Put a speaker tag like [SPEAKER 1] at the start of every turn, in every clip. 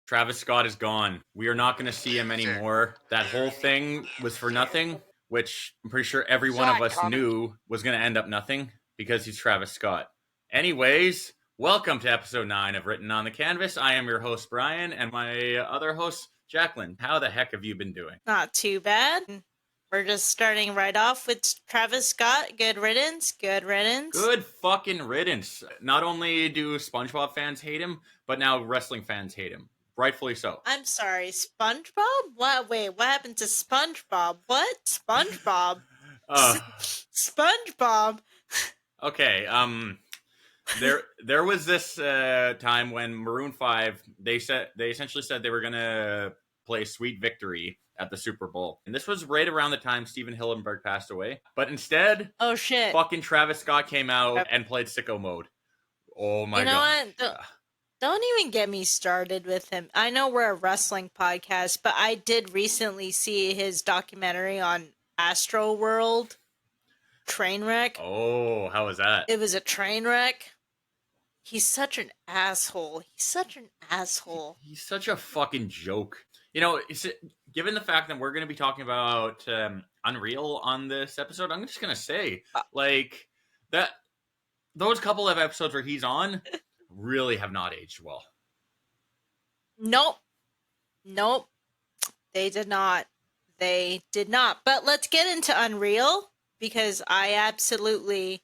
[SPEAKER 1] Travis Scott is gone. We are not going to see him anymore. That whole thing was for nothing, which I'm pretty sure every one of us knew was going to end up nothing because he's Travis Scott. Anyways, welcome to episode 9 of Written on the Canvas. I am your host, Brian, and my other host, Jacklyn. How the heck have you been doing?
[SPEAKER 2] Not too bad. We're just starting right off with Travis Scott. Good riddance. Good riddance.
[SPEAKER 1] Good fucking riddance. Not only do SpongeBob fans hate him, but now wrestling fans hate him. Rightfully so.
[SPEAKER 2] I'm sorry, SpongeBob? What? Wait, what happened to SpongeBob? What? SpongeBob? SpongeBob?
[SPEAKER 1] Okay, there was this time when Maroon 5, they essentially said they were gonna play Sweet Victory at the Super Bowl. And this was right around the time Steven Hillenburg passed away. But instead,
[SPEAKER 2] oh shit,
[SPEAKER 1] fucking Travis Scott came out and played Sicko Mode. Oh my god.
[SPEAKER 2] You know what? Don't even get me started with him. I know we're a wrestling podcast, but I did recently see his documentary on Astro World. Trainwreck.
[SPEAKER 1] Oh, how was that?
[SPEAKER 2] It was a train wreck. He's such an asshole. He's such a
[SPEAKER 1] fucking joke. You know, given the fact that we're going to be talking about Unreal on this episode, I'm just going to say, that those couple of episodes where he's on really have not aged well.
[SPEAKER 2] Nope. They did not. But let's get into Unreal, because I absolutely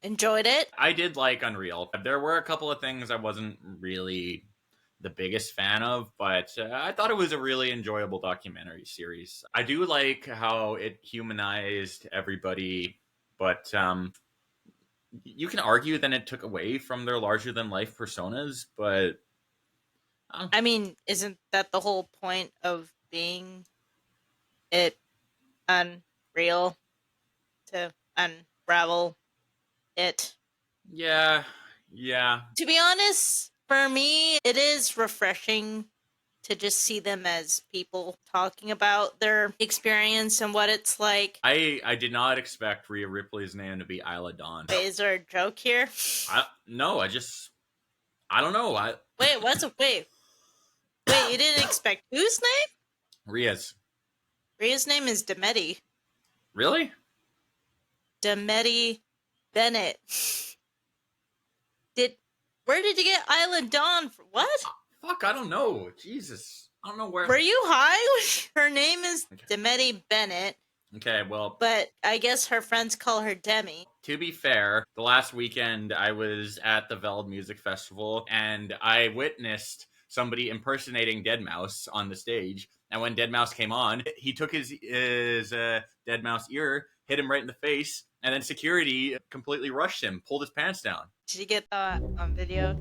[SPEAKER 2] enjoyed it.
[SPEAKER 1] I did like Unreal. There were a couple of things I wasn't really the biggest fan of, but I thought it was a really enjoyable documentary series. I do like how it humanized everybody, but you can argue that it took away from their larger-than-life personas, but
[SPEAKER 2] I mean, isn't that the whole point of being it unreal? To unravel it.
[SPEAKER 1] Yeah.
[SPEAKER 2] To be honest, for me, it is refreshing to just see them as people talking about their experience and what it's like.
[SPEAKER 1] I did not expect Rhea Ripley's name to be Isla Dawn.
[SPEAKER 2] Wait, is there a joke here?
[SPEAKER 1] No, I don't know.
[SPEAKER 2] Wait, you didn't expect whose name?
[SPEAKER 1] Rhea's
[SPEAKER 2] name is Demeti.
[SPEAKER 1] Really?
[SPEAKER 2] Demeti Bennett. Where did you get Isla Dawn? What?
[SPEAKER 1] Fuck, I don't know. Jesus. I don't know where.
[SPEAKER 2] Were you high? Her name is Demeti Bennett.
[SPEAKER 1] Okay, well.
[SPEAKER 2] But I guess her friends call her Demi.
[SPEAKER 1] To be fair, the last weekend I was at the Veld Music Festival and I witnessed somebody impersonating Deadmau5 on the stage. And when Deadmau5 came on, he took his Deadmau5 ear, hit him right in the face, and then security completely rushed him, pulled his pants down.
[SPEAKER 2] Did you get that on video?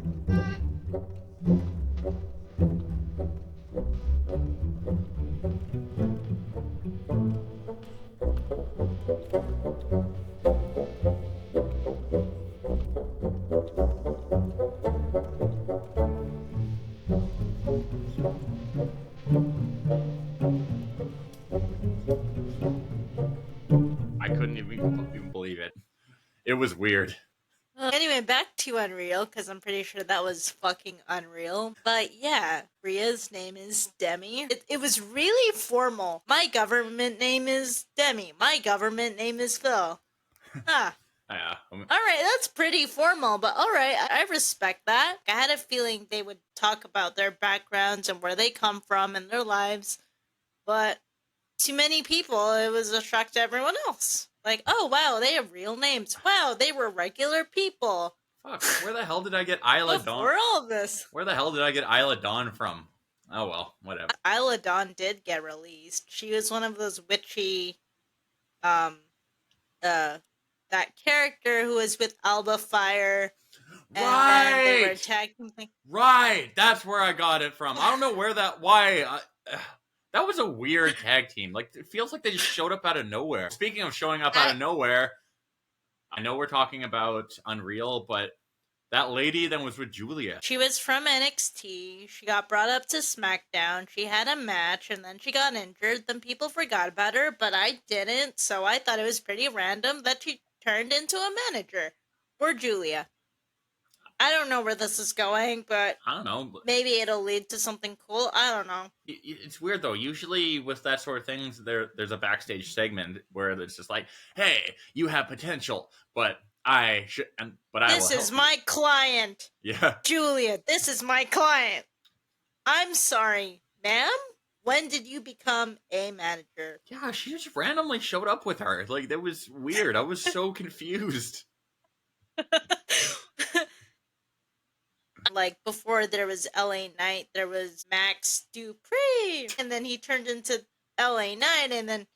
[SPEAKER 1] I couldn't even believe it. It was weird.
[SPEAKER 2] Anyway, back to Unreal, because I'm pretty sure that was fucking unreal. But yeah, Rhea's name is Demi. It was really formal. My government name is Demi. My government name is Phil. Yeah. Alright, that's pretty formal, but alright, I respect that. I had a feeling they would talk about their backgrounds and where they come from and their lives, but to many people, it was a shock to everyone else. Like, oh, wow, they have real names. Wow, they were regular people.
[SPEAKER 1] Fuck, where the hell did I get Isla Dawn?
[SPEAKER 2] For all of this.
[SPEAKER 1] Where the hell did I get Isla Dawn from? Oh, well, whatever.
[SPEAKER 2] Isla Dawn did get released. She was one of those witchy, that character who was with Alba Fire.
[SPEAKER 1] Right!
[SPEAKER 2] And they were attacking things.
[SPEAKER 1] Right! That's where I got it from. I don't know why. That was a weird tag team. Like, it feels like they just showed up out of nowhere. Speaking of showing up out of nowhere, I know we're talking about Unreal, but that lady then was with Julia.
[SPEAKER 2] She was from NXT. She got brought up to SmackDown. She had a match, and then she got injured. Then people forgot about her, but I didn't, so I thought it was pretty random that she turned into a manager for Julia. I don't know where this is going, but
[SPEAKER 1] I don't know.
[SPEAKER 2] maybe it'll lead to something cool. I don't know.
[SPEAKER 1] It's weird though. Usually with that sort of things, there's a backstage segment where it's just like, "Hey, you have potential, but I should, but I will
[SPEAKER 2] This is
[SPEAKER 1] help
[SPEAKER 2] my client,
[SPEAKER 1] you." Yeah,
[SPEAKER 2] Julia. This is my client. I'm sorry, ma'am. When did you become a manager?
[SPEAKER 1] yeah. She just randomly showed up with her. Like that was weird. I was so confused.
[SPEAKER 2] Like before there was LA Knight, there was Max Dupree, and then he turned into LA Knight, and then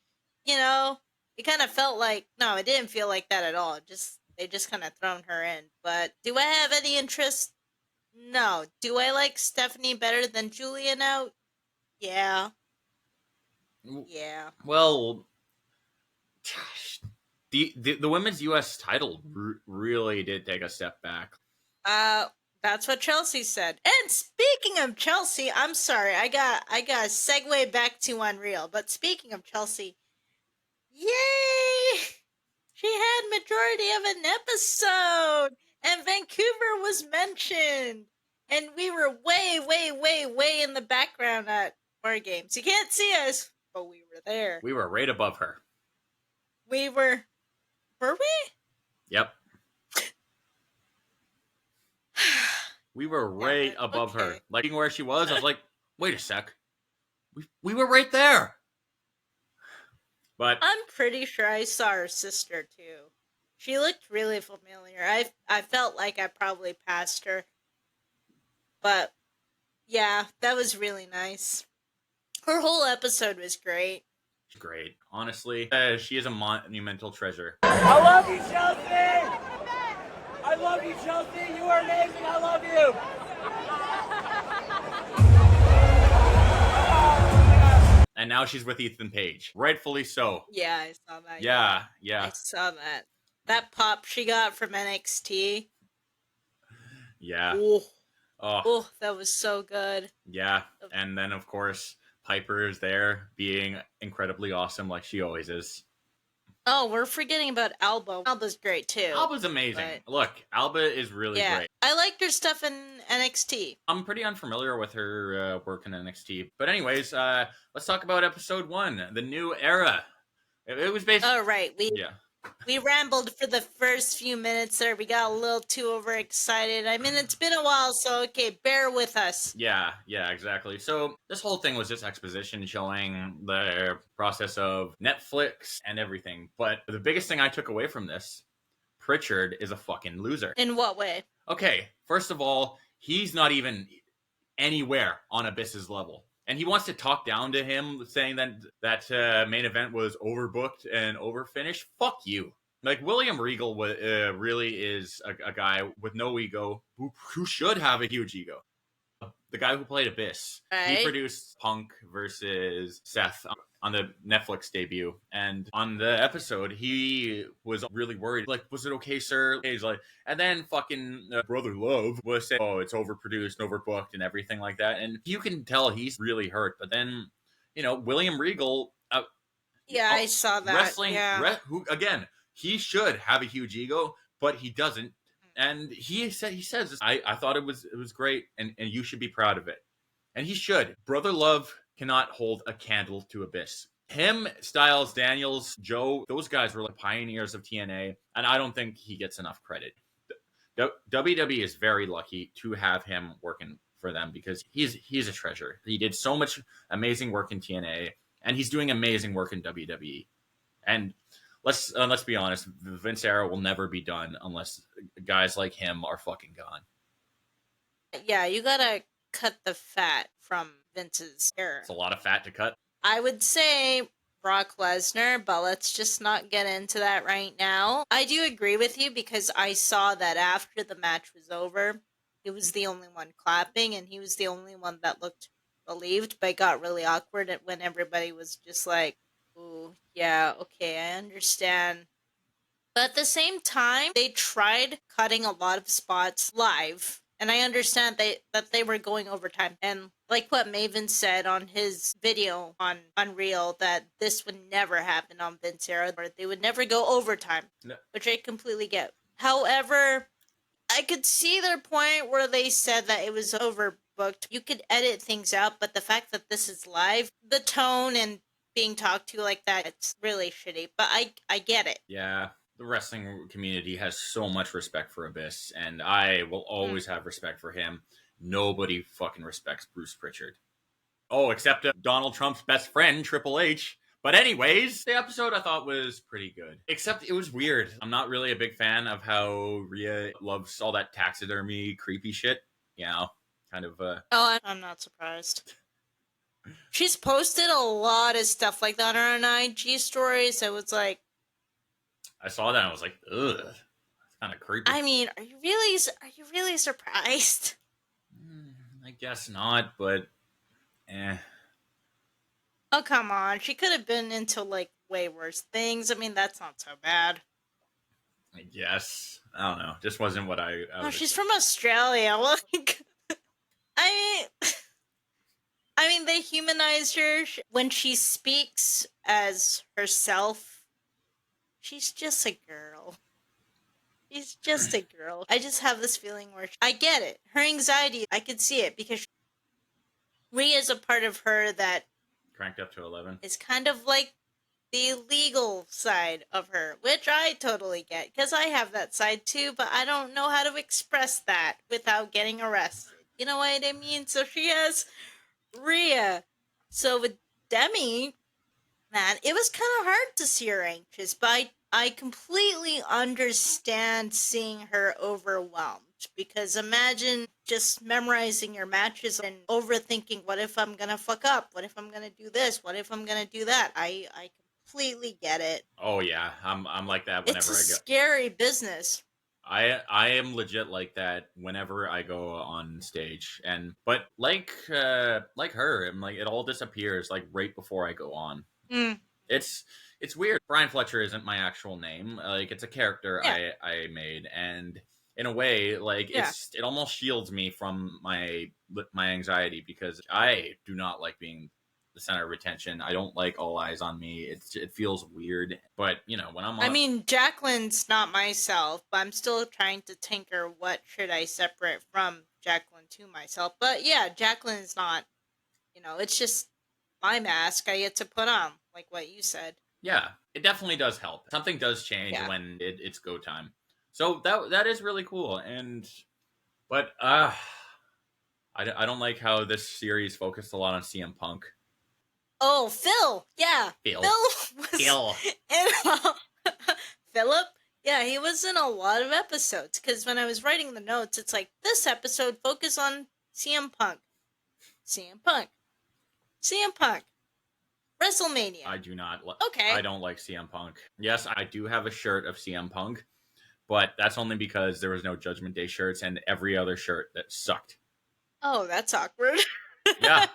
[SPEAKER 2] it kind of felt like no, it didn't feel like that at all. Just they just kind of thrown her in. But do I have any interest? No. Do I like Stephanie better than Julia now? Yeah. Yeah.
[SPEAKER 1] Well, the women's U.S. title really did take a step back.
[SPEAKER 2] That's what Chelsea said. And speaking of Chelsea, I'm sorry, I got to segue back to Unreal. But speaking of Chelsea, yay! She had majority of an episode, and Vancouver was mentioned, and we were way, way, way, way in the background at War Games. You can't see us, but we were there.
[SPEAKER 1] We were right above her.
[SPEAKER 2] We were we?
[SPEAKER 1] Yep. We were right above her. Like where she was, I was like, wait a sec. We were right there. But
[SPEAKER 2] I'm pretty sure I saw her sister too. She looked really familiar. I felt like I probably passed her. But yeah, that was really nice. Her whole episode was great.
[SPEAKER 1] Great. Honestly, she is a monumental treasure.
[SPEAKER 3] I love you, Chelsea! I love you, Chelsea! You are amazing! I love you!
[SPEAKER 1] And now she's with Ethan Page. Rightfully so.
[SPEAKER 2] Yeah, I saw that.
[SPEAKER 1] Yeah.
[SPEAKER 2] I saw that. That pop she got from NXT.
[SPEAKER 1] Yeah.
[SPEAKER 2] Oh, that was so good.
[SPEAKER 1] Yeah. And then, of course, Piper is there being incredibly awesome like she always is.
[SPEAKER 2] Oh, we're forgetting about Alba. Alba's great too.
[SPEAKER 1] Alba's amazing. Look, Alba is really great.
[SPEAKER 2] I liked her stuff in NXT.
[SPEAKER 1] I'm pretty unfamiliar with her work in NXT. But anyways, let's talk about episode 1, the new era. It was basically...
[SPEAKER 2] Oh, right. We rambled for the first few minutes there. We got a little too overexcited. I mean, it's been a while, so okay, bear with us.
[SPEAKER 1] Yeah, exactly. So this whole thing was just exposition showing the process of Netflix and everything. But the biggest thing I took away from this, Prichard is a fucking loser.
[SPEAKER 2] In what way?
[SPEAKER 1] Okay, first of all, he's not even anywhere on Abyss's level. And he wants to talk down to him, saying that main event was overbooked and overfinished. Fuck you. Like, William Regal really is a guy with no ego who should have a huge ego. The guy who played Abyss. Right. He produced Punk versus Seth on the Netflix debut. And on the episode, he was really worried. Like, was it okay, sir? He's like, and then fucking Brother Love was saying, oh, it's overproduced, overbooked, and everything like that. And you can tell he's really hurt. But then, William Regal...
[SPEAKER 2] I saw that.
[SPEAKER 1] Wrestling, who, again, he should have a huge ego, but he doesn't. And he says, I thought it was great, and you should be proud of it. And he should. Brother Love cannot hold a candle to Abyss. Him, Styles, Daniels, Joe, those guys were like pioneers of TNA, and I don't think he gets enough credit. WWE is very lucky to have him working for them because he's a treasure. He did so much amazing work in TNA, and he's doing amazing work in WWE. And let's be honest, the Vince era will never be done unless guys like him are fucking gone.
[SPEAKER 2] Yeah, you gotta cut the fat from Vince's era.
[SPEAKER 1] It's a lot of fat to cut.
[SPEAKER 2] I would say Brock Lesnar, but let's just not get into that right now. I do agree with you because I saw that after the match was over, he was the only one clapping and he was the only one that looked relieved, but it got really awkward when everybody was just like, ooh, yeah, okay, I understand. But at the same time, they tried cutting a lot of spots live. And I understand that they were going overtime. And like what Maven said on his video on Unreal, that this would never happen on Vince era, or they would never go overtime, which I completely get. However, I could see their point where they said that it was overbooked. You could edit things out, but the fact that this is live, the tone and being talked to like that, it's really shitty. But I get it.
[SPEAKER 1] Yeah, the wrestling community has so much respect for Abyss, and I will always have respect for him. Nobody fucking respects Bruce Prichard. Oh, except Donald Trump's best friend, Triple H. But anyways, the episode I thought was pretty good. Except it was weird. I'm not really a big fan of how Rhea loves all that taxidermy creepy shit. You know, kind of
[SPEAKER 2] Oh, I'm not surprised. She's posted a lot of stuff like that on her IG stories. So it's like,
[SPEAKER 1] I saw that and I was like, ugh, that's kind of creepy.
[SPEAKER 2] I mean, are you really surprised?
[SPEAKER 1] I guess not, but
[SPEAKER 2] Oh, come on. She could have been into like way worse things. I mean, that's not so bad.
[SPEAKER 1] I guess. I don't know. Just wasn't what I
[SPEAKER 2] No,
[SPEAKER 1] was
[SPEAKER 2] she's from Australia. Like, I mean, they humanized her when she speaks as herself. She's just a girl. She's just a girl. I just have this feeling where I get it. Her anxiety, I could see it because Rhea is a part of her that
[SPEAKER 1] cranked up to 11.
[SPEAKER 2] is kind of like the legal side of her, which I totally get because I have that side too, but I don't know how to express that without getting arrested. You know what I mean? So she has Rhea. So with Demi, man, it was kind of hard to see her anxious, but I completely understand seeing her overwhelmed because imagine just memorizing your matches and overthinking, what if I'm gonna fuck up? What if I'm gonna do this? What if I'm gonna do that? I completely get it.
[SPEAKER 1] Oh yeah, I'm like that whenever
[SPEAKER 2] It's a
[SPEAKER 1] I go.
[SPEAKER 2] scary business.
[SPEAKER 1] I am legit like that whenever I go on stage, but like her, I'm like it all disappears like right before I go on. It's weird. Brian Fletcher isn't my actual name. Like it's a character I made, and in a way, like it almost shields me from my anxiety because I do not like being the center of attention. I don't like all eyes on me. It feels weird. But you know, when I'm on,
[SPEAKER 2] I mean, Jacklyn's not myself, but I'm still trying to tinker what should I separate from Jacklyn to myself. But yeah, Jacklyn's not, it's just my mask I get to put on, like what you said.
[SPEAKER 1] Yeah, it definitely does help. Something does change when it's go time. So that is really cool. But I don't like how this series focused a lot on CM Punk.
[SPEAKER 2] Oh, Phil. Yeah.
[SPEAKER 1] Phil
[SPEAKER 2] was
[SPEAKER 1] Phil.
[SPEAKER 2] Philip. Yeah, he was in a lot of episodes because when I was writing the notes, it's like this episode focus on CM Punk. CM Punk. CM Punk. WrestleMania.
[SPEAKER 1] I do not.
[SPEAKER 2] Okay.
[SPEAKER 1] I don't like CM Punk. Yes, I do have a shirt of CM Punk, but that's only because there was no Judgment Day shirts and every other shirt that sucked.
[SPEAKER 2] Oh, that's awkward.
[SPEAKER 1] Yeah.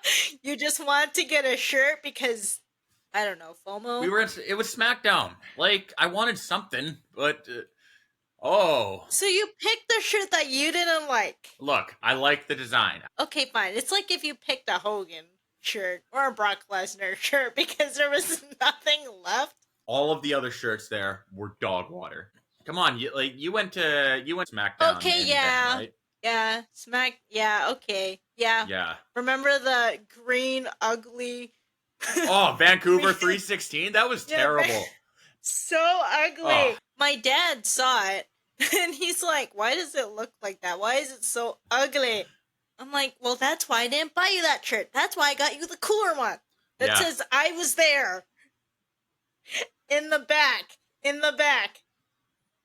[SPEAKER 2] You just want to get a shirt because, I don't know, FOMO?
[SPEAKER 1] It was SmackDown. Like, I wanted something, but, oh.
[SPEAKER 2] So you picked a shirt that you didn't like.
[SPEAKER 1] Look, I like the design.
[SPEAKER 2] Okay, fine. It's like if you picked a Hogan shirt or a Brock Lesnar shirt because there was nothing left.
[SPEAKER 1] All of the other shirts there were dog water. Come on, you went SmackDown.
[SPEAKER 2] Okay, yeah.
[SPEAKER 1] Then, right?
[SPEAKER 2] Yeah, yeah, okay. Yeah.
[SPEAKER 1] Yeah.
[SPEAKER 2] Remember the green, ugly...
[SPEAKER 1] Oh, Vancouver 316? That was terrible.
[SPEAKER 2] So ugly. Oh. My dad saw it, and he's like, why does it look like that? Why is it so ugly? I'm like, well, that's why I didn't buy you that shirt. That's why I got you the cooler one. That says, I was there. In the back.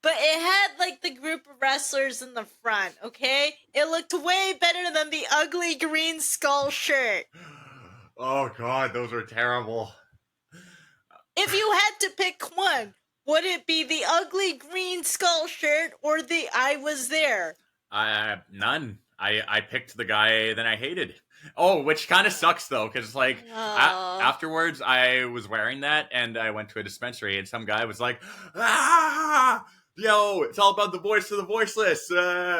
[SPEAKER 2] But it had, like, the group of wrestlers in the front, okay? It looked way better than the ugly green skull shirt.
[SPEAKER 1] Oh, God, those are terrible.
[SPEAKER 2] If you had to pick one, would it be the ugly green skull shirt or the I was there?
[SPEAKER 1] None. I picked the guy that I hated. Oh, which kind of sucks, though, because, like, afterwards, I was wearing that, and I went to a dispensary, and some guy was like, yo, it's all about the voice of the voiceless. How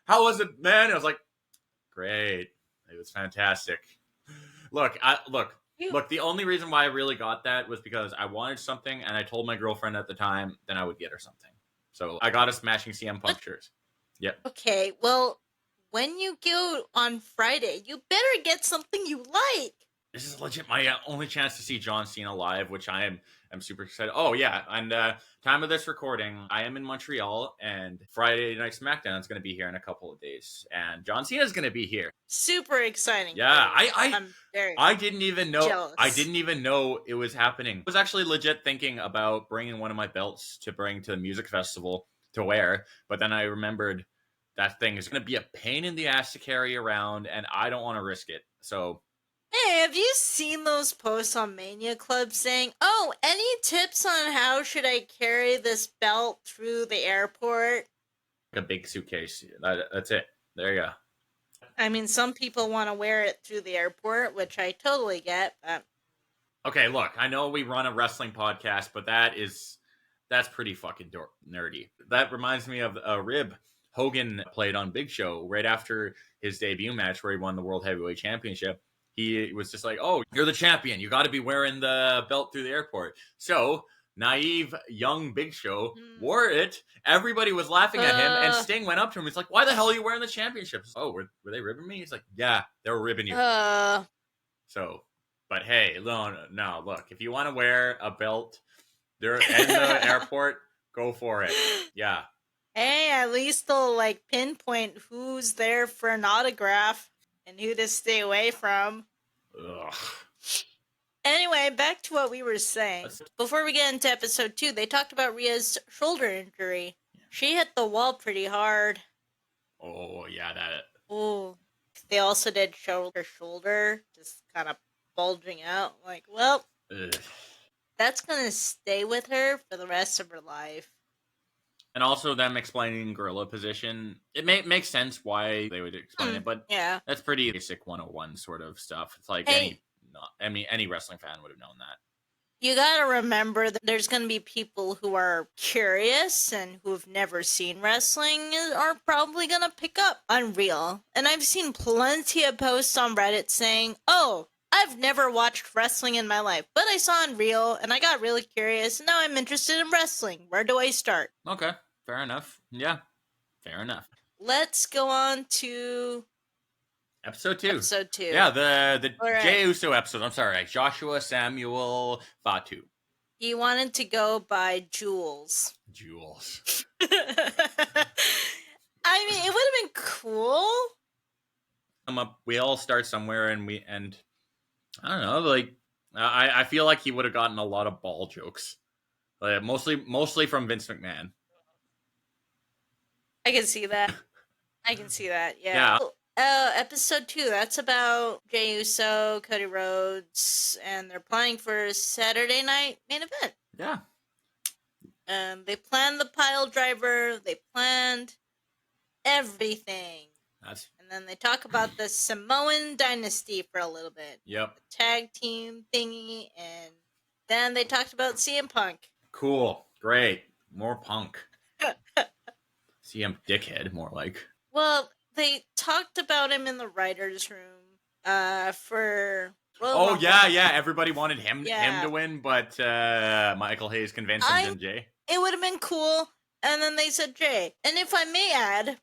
[SPEAKER 1] was it, man? And I was like, great. It was fantastic. Look, the only reason why I really got that was because I wanted something, and I told my girlfriend at the time, then I would get her something. So I got a Smashing CM Punk shirt. Yep.
[SPEAKER 2] Okay, well, when you go on Friday, you better get something you like.
[SPEAKER 1] This is legit my only chance to see John Cena live, which I'm super excited. Oh yeah, and time of this recording, I am in Montreal, and Friday Night SmackDown is going to be here in a couple of days, and John Cena is going to be here.
[SPEAKER 2] Super exciting.
[SPEAKER 1] Yeah,
[SPEAKER 2] I'm very
[SPEAKER 1] I didn't even know.
[SPEAKER 2] jealous.
[SPEAKER 1] I didn't even know it was happening. I was actually legit thinking about bringing one of my belts to bring to the music festival to wear, but then I remembered that thing is going to be a pain in the ass to carry around, and I don't want to risk it. So,
[SPEAKER 2] Hey, have you seen those posts on Mania Club saying, "Oh, any tips on how should I carry this belt through the airport?"
[SPEAKER 1] a big suitcase. That's it. There you go.
[SPEAKER 2] I mean, some people want to wear it through the airport, which I totally get, but
[SPEAKER 1] Okay, look, I know we run a wrestling podcast, but that's pretty fucking nerdy. That reminds me of a rib Hogan played on Big Show right after his debut match where he won the World Heavyweight Championship. He was just like, "Oh, you're the champion. You got to be wearing the belt through the airport." So, naive young Big Show wore it. Everybody was laughing at him, and Sting went up to him. He's like, "Why the hell are you wearing the championship?" Oh, were they ribbing me? He's like, "Yeah, they were ribbing you." So, but hey, no, look, if you want to wear a belt there in the airport, go for it. Yeah.
[SPEAKER 2] hey, at least they'll like pinpoint who's there for an autograph and who to stay away from.
[SPEAKER 1] Ugh.
[SPEAKER 2] Anyway, back to what we were saying. Before we get into episode 2, they talked about Rhea's shoulder injury. She hit the wall pretty hard.
[SPEAKER 1] Oh, yeah, that.
[SPEAKER 2] Oh, they also did show her shoulder just kind of bulging out. Like, well,
[SPEAKER 1] Ugh.
[SPEAKER 2] that's gonna stay with her for the rest of her life.
[SPEAKER 1] And also them explaining gorilla position. It makes sense why they would explain it, but
[SPEAKER 2] yeah,
[SPEAKER 1] that's pretty basic 101 sort of stuff. It's like
[SPEAKER 2] hey,
[SPEAKER 1] any wrestling fan would have known that.
[SPEAKER 2] You gotta remember that there's gonna be people who are curious and who have never seen wrestling are probably gonna pick up Unreal. And I've seen plenty of posts on Reddit saying, "Oh, I've never watched wrestling in my life, but I saw Unreal and I got really curious and now I'm interested in wrestling. Where do I start?"
[SPEAKER 1] Okay, fair enough. Yeah, fair enough.
[SPEAKER 2] Let's go on to
[SPEAKER 1] Episode 2.
[SPEAKER 2] Episode 2.
[SPEAKER 1] Yeah, the
[SPEAKER 2] right.
[SPEAKER 1] Jey Uso episode. I'm sorry, Joshua Samuel Fatu.
[SPEAKER 2] He wanted to go by Jules.
[SPEAKER 1] Jules.
[SPEAKER 2] I mean, it would have been cool.
[SPEAKER 1] We all start somewhere, and I don't know. Like, I feel like he would have gotten a lot of ball jokes, mostly from Vince McMahon.
[SPEAKER 2] I can see that. Yeah. Episode 2, that's about Jey Uso, Cody Rhodes, and they're planning for Saturday night main event.
[SPEAKER 1] Yeah.
[SPEAKER 2] They planned the pile driver, they planned everything. And then they talk about the Samoan dynasty for a little bit.
[SPEAKER 1] Yep.
[SPEAKER 2] The tag team thingy, and then they talked about CM Punk.
[SPEAKER 1] Cool. Great. More Punk. CM Dickhead, more like.
[SPEAKER 2] Well, they talked about him in the writers' room for.
[SPEAKER 1] Well, yeah. Everybody wanted him to win, but Michael Hayes convinced him and Jay.
[SPEAKER 2] It would have been cool, and then they said Jay. And if I may add,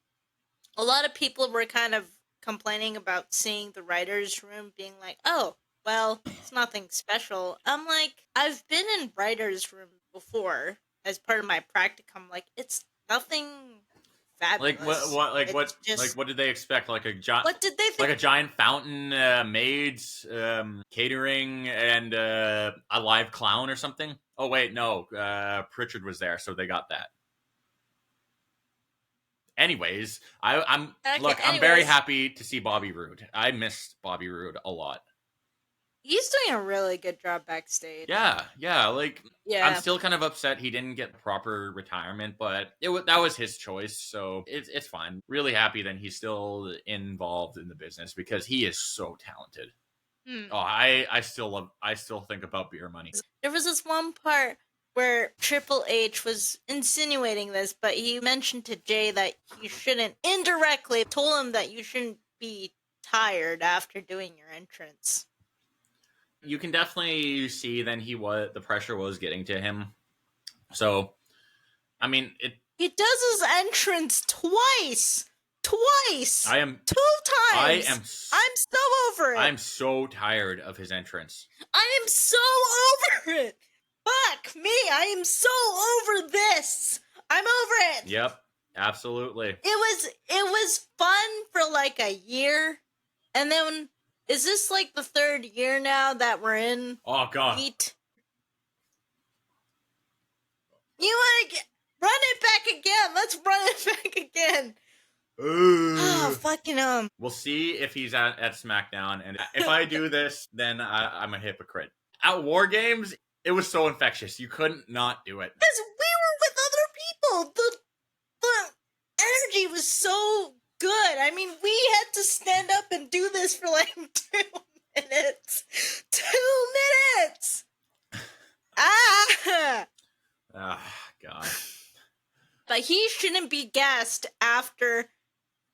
[SPEAKER 2] a lot of people were kind of complaining about seeing the writers' room being like, "Oh, well, it's nothing special." I'm like, I've been in writers' room before as part of my practicum. Like, it's nothing fabulous.
[SPEAKER 1] What did they expect? Like a giant?
[SPEAKER 2] What did they think?
[SPEAKER 1] Like a giant fountain, maids, catering, and a live clown or something? Oh wait, no. Prichard was there, so they got that. Anyways, I'm very happy to see Bobby Roode. I missed Bobby Roode a lot.
[SPEAKER 2] He's doing a really good job backstage.
[SPEAKER 1] Yeah. I'm still kind of upset he didn't get proper retirement, but that was his choice, so it's fine. Really happy that he's still involved in the business because he is so talented. Oh, I still think about beer money.
[SPEAKER 2] There was this one part where Triple H was insinuating this, but he mentioned to Jay that he shouldn't, indirectly told him that you shouldn't be tired after doing your entrance.
[SPEAKER 1] You can definitely see then the pressure was getting to him. So, I mean,
[SPEAKER 2] He does his entrance twice.
[SPEAKER 1] I am
[SPEAKER 2] 2 times. I'm so over it.
[SPEAKER 1] I'm so tired of his entrance.
[SPEAKER 2] I am so over it. Fuck me. I am so over this. I'm over it.
[SPEAKER 1] Yep, absolutely.
[SPEAKER 2] It was fun for like a year. And then is this like the 3rd year now that we're in?
[SPEAKER 1] Oh god.
[SPEAKER 2] Heat? You want to run it back again? Let's run it back again. Oh, fucking
[SPEAKER 1] We'll see if he's at SmackDown, and if I do this, then I'm a hypocrite. At War Games, it was so infectious. You couldn't not do it.
[SPEAKER 2] Because we were with other people. The energy was so good. I mean, we had to stand up and do this for like 2 minutes. 2 minutes! Ah!
[SPEAKER 1] Ah, God.
[SPEAKER 2] But he shouldn't be gassed after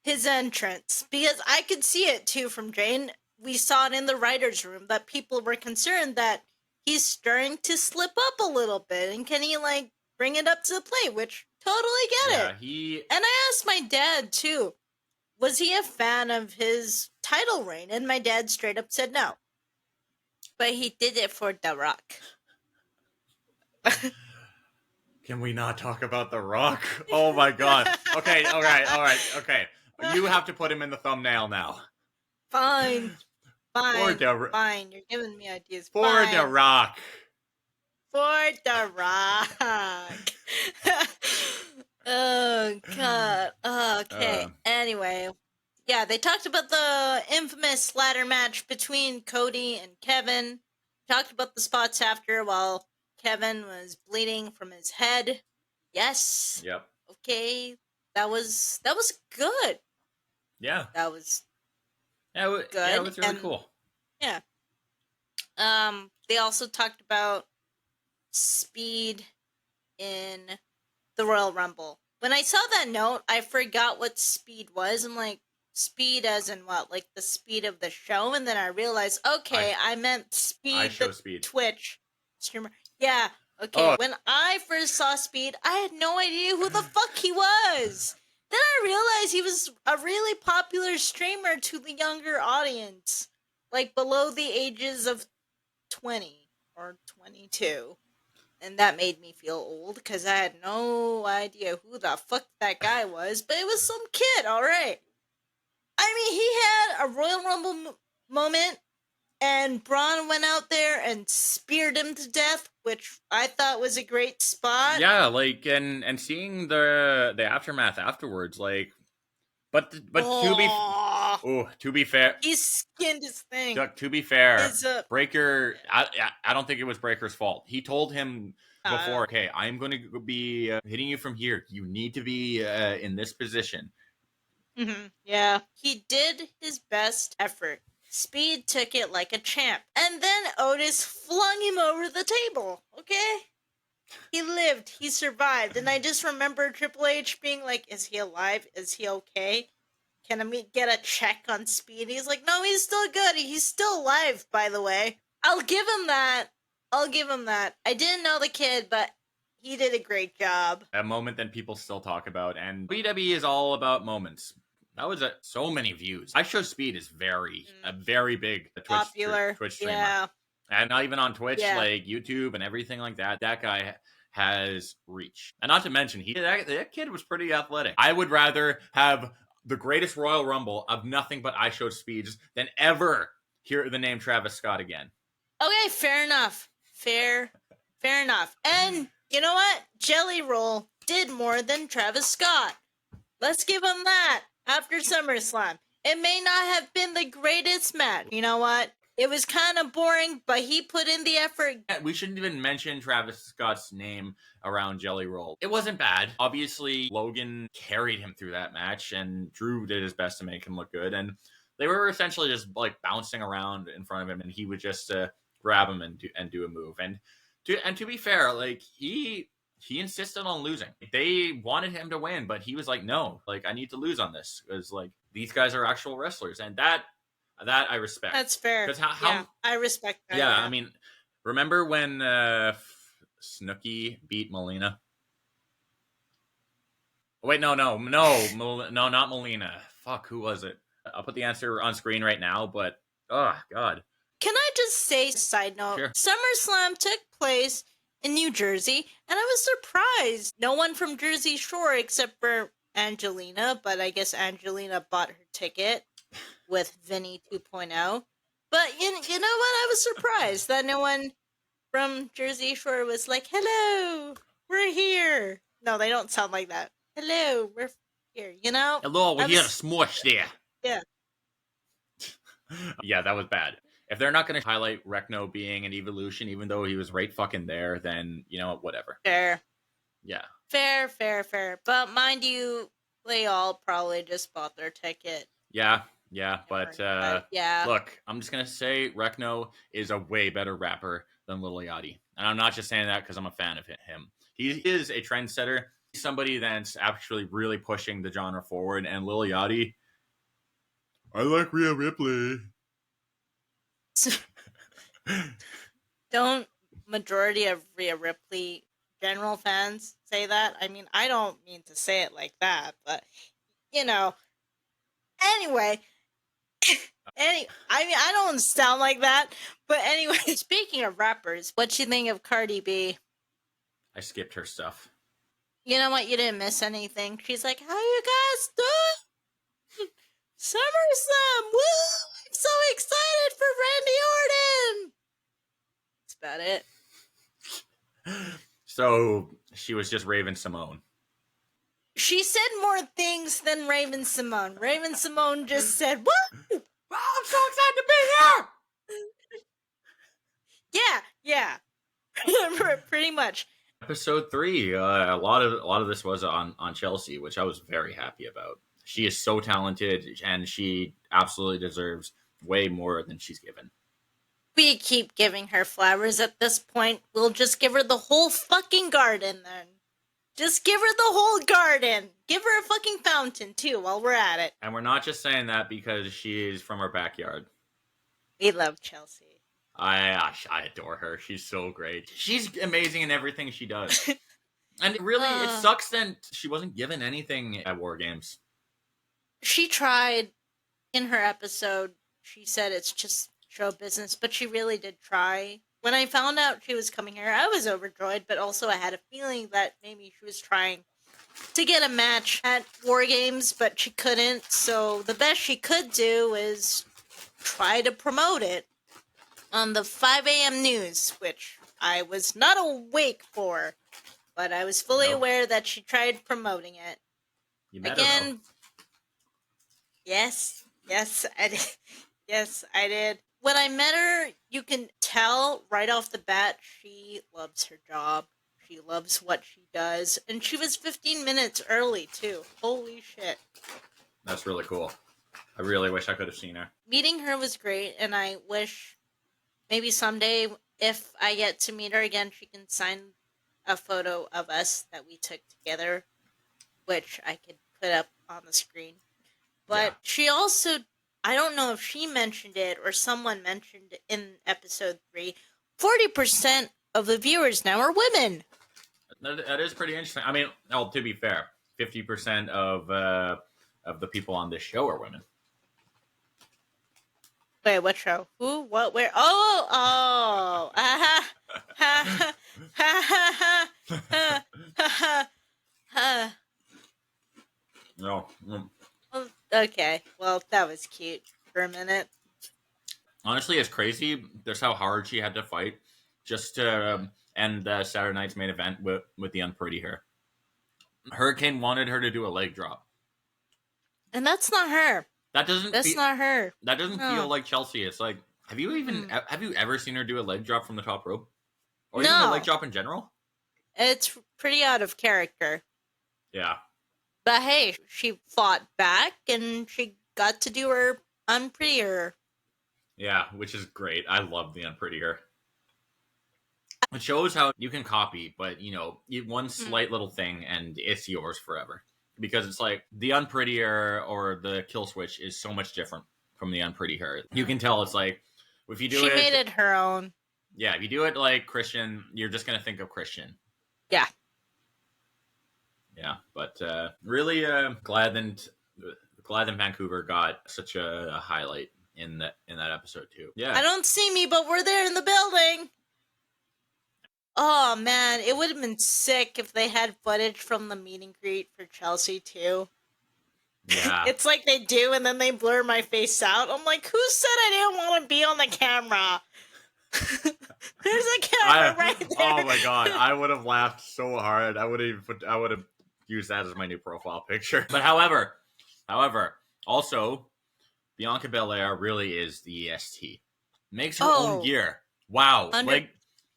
[SPEAKER 2] his entrance, because I could see it too from Jane. We saw it in the writer's room that people were concerned that he's starting to slip up a little bit, and can he like bring it up to the plate, which totally get it. And I asked my dad too, was he a fan of his title reign? And my dad straight up said no. But he did it for The Rock.
[SPEAKER 1] Can we not talk about The Rock? Oh my god. Okay, all right. You have to put him in the thumbnail now.
[SPEAKER 2] Fine.
[SPEAKER 1] Fine.
[SPEAKER 2] You're giving me ideas.
[SPEAKER 1] For The Rock.
[SPEAKER 2] For The Rock. Oh, God. Okay. Anyway. Yeah, they talked about the infamous ladder match between Cody and Kevin. Talked about the spots after while Kevin was bleeding from his head. Yes.
[SPEAKER 1] Yep.
[SPEAKER 2] Okay. That was good.
[SPEAKER 1] Yeah.
[SPEAKER 2] That was
[SPEAKER 1] good. Yeah, it was really cool.
[SPEAKER 2] Yeah. They also talked about speed in the Royal Rumble. When I saw that note, I forgot what speed was. I'm like, speed as in what? Like the speed of the show? And then I realized, okay, I meant speed,
[SPEAKER 1] speed.
[SPEAKER 2] Twitch streamer. Yeah, okay. When I first saw Speed, I had no idea who the fuck he was. Then I realized he was a really popular streamer to the younger audience. Like below the ages of 20 or 22. And that made me feel old because I had no idea who the fuck that guy was. But it was some kid, alright. I mean, he had a Royal Rumble moment. And Braun went out there and speared him to death, which I thought was a great spot.
[SPEAKER 1] Yeah, like and seeing the aftermath afterwards, like, but to be fair,
[SPEAKER 2] he skinned his thing.
[SPEAKER 1] To be fair, Breaker, I don't think it was Breaker's fault. He told him before, okay, I'm going to be hitting you from here. You need to be in this position.
[SPEAKER 2] Mm-hmm. Yeah, he did his best effort. Speed took it like a champ. And then Otis flung him over the table, okay? He lived. He survived. And I just remember Triple H being like, is he alive? Is he okay? Can I get a check on Speed? He's like, no, he's still good. He's still alive, by the way. I'll give him that. I didn't know the kid, but he did a great job.
[SPEAKER 1] A moment that people still talk about. And WWE is all about moments. That was so many views. I Show Speed is a very big
[SPEAKER 2] popular
[SPEAKER 1] Twitch streamer.
[SPEAKER 2] Yeah.
[SPEAKER 1] And not even on Twitch, like YouTube and everything like that. That guy has reach. And not to mention, that kid was pretty athletic. I would rather have the greatest Royal Rumble of nothing but I Show Speed than ever hear the name Travis Scott again.
[SPEAKER 2] Okay, fair enough. Fair enough. And you know what? Jelly Roll did more than Travis Scott. Let's give him that. After SummerSlam, it may not have been the greatest match. You know what? It was kind of boring, but he put in the effort.
[SPEAKER 1] We shouldn't even mention Travis Scott's name around Jelly Roll. It wasn't bad. Obviously, Logan carried him through that match, and Drew did his best to make him look good. And they were essentially just like bouncing around in front of him, and he would just grab him and do a move. And to be fair, like he insisted on losing. They wanted him to win, but he was like, no, like I need to lose on this because like these guys are actual wrestlers, and that I respect.
[SPEAKER 2] That's fair. Yeah, I respect that.
[SPEAKER 1] Yeah, I mean, remember when Snooki beat Melina? Wait, no, not Melina. Fuck, who was it? I'll put the answer on screen right now, but oh god.
[SPEAKER 2] Can I just say, side note,
[SPEAKER 1] Sure.
[SPEAKER 2] SummerSlam took place in New Jersey, and I was surprised. No one from Jersey Shore except for Angelina, but I guess Angelina bought her ticket with Vinny 2.0. But you know what? I was surprised that no one from Jersey Shore was like, hello, we're here. No, they don't sound like that. Hello, we're here, you know?
[SPEAKER 1] Hello, we're here to smush there.
[SPEAKER 2] Yeah.
[SPEAKER 1] Yeah, that was bad. If they're not going to highlight Rekno being an evolution, even though he was right fucking there, then, you know, whatever.
[SPEAKER 2] Fair.
[SPEAKER 1] Yeah.
[SPEAKER 2] Fair. But mind you, they all probably just bought their ticket.
[SPEAKER 1] Yeah, but
[SPEAKER 2] yeah.
[SPEAKER 1] Look, I'm just going to say Rekno is a way better rapper than Lil Yachty. And I'm not just saying that because I'm a fan of him. He is a trendsetter. He's somebody that's actually really pushing the genre forward. And Lil Yachty, I like Rhea Ripley.
[SPEAKER 2] Don't majority of Rhea Ripley general fans say that? I mean, I don't mean to say it like that, but you know. Anyway, I don't sound like that, but anyway. Speaking of rappers, what you think of Cardi B?
[SPEAKER 1] I skipped her stuff.
[SPEAKER 2] You know what? You didn't miss anything. She's like, "How you guys doing? SummerSlam! Woo! I'm so excited for Randy Orton." That's about it.
[SPEAKER 1] So she was just Raven Simone.
[SPEAKER 2] She said more things than Raven Simone. Raven Simone just said, "Woo!
[SPEAKER 1] Oh, I'm so excited to be
[SPEAKER 2] here!" Yeah. Pretty much.
[SPEAKER 1] Episode 3, a lot of this was on Chelsea, which I was very happy about. She is so talented, and she absolutely deserves way more than she's given.
[SPEAKER 2] We keep giving her flowers at this point. We'll just give her the whole fucking garden then. Just give her the whole garden. Give her a fucking fountain too while we're at it.
[SPEAKER 1] And we're not just saying that because she is from our backyard.
[SPEAKER 2] We love Chelsea.
[SPEAKER 1] I adore her. She's so great. She's amazing in everything she does. And really, it sucks that she wasn't given anything at War Games.
[SPEAKER 2] She tried in her episode. She said it's just show business, but she really did try. When I found out she was coming here, I was overjoyed, but also I had a feeling that maybe she was trying to get a match at War Games, but she couldn't. So the best she could do is try to promote it on the 5 a.m. news, which I was not awake for, but I was fully aware that she tried promoting it.
[SPEAKER 1] You met
[SPEAKER 2] again.
[SPEAKER 1] Her, though.
[SPEAKER 2] Yes, I did. Yes, I did. When I met her, you can tell right off the bat she loves her job. She loves what she does, and she was 15 minutes early too. Holy shit!
[SPEAKER 1] That's really cool. I really wish I could have seen her.
[SPEAKER 2] Meeting her was great, and I wish maybe someday, if I get to meet her again, she can sign a photo of us that we took together, which I could put up on the screen. But she also, I don't know if she mentioned it or someone mentioned in episode 3, 40% of the viewers now are women.
[SPEAKER 1] That is pretty interesting. I mean, to be fair, 50% of the people on this show are women.
[SPEAKER 2] Wait, what show? Who? What? Where? Oh!
[SPEAKER 1] No.
[SPEAKER 2] Okay, well, that was cute for a minute.
[SPEAKER 1] Honestly, it's crazy just how hard she had to fight just to end Saturday night's main event with the Unpretty Her. Hurricane wanted her to do a leg drop.
[SPEAKER 2] And that's not her. That's not her.
[SPEAKER 1] That doesn't feel like Chelsea. It's like, have you ever seen her do a leg drop from the top rope? Or even a leg drop in general?
[SPEAKER 2] It's pretty out of character.
[SPEAKER 1] Yeah.
[SPEAKER 2] But hey, she fought back and she got to do her Unprettier.
[SPEAKER 1] Yeah, which is great. I love the Unprettier. It shows how you can copy, but one slight little thing and it's yours forever. Because it's like the Unprettier or the Kill Switch is so much different from the Unprettier. You can tell it's like if you do
[SPEAKER 2] she made it her own.
[SPEAKER 1] Yeah, if you do it like Christian, you're just gonna think of Christian.
[SPEAKER 2] Yeah.
[SPEAKER 1] Yeah, but really glad that Vancouver got such a highlight in that episode too. Yeah,
[SPEAKER 2] I don't see me, but we're there in the building. Oh man, it would have been sick if they had footage from the meet and greet for Chelsea too.
[SPEAKER 1] yeah.
[SPEAKER 2] It's like they do, and then they blur my face out. I'm like, who said I didn't want to be on the camera? There's a camera right there.
[SPEAKER 1] Oh my god, I would have laughed so hard. I would have used that as my new profile picture. But however, also Bianca Belair really is the EST. Makes her own gear. Wow, like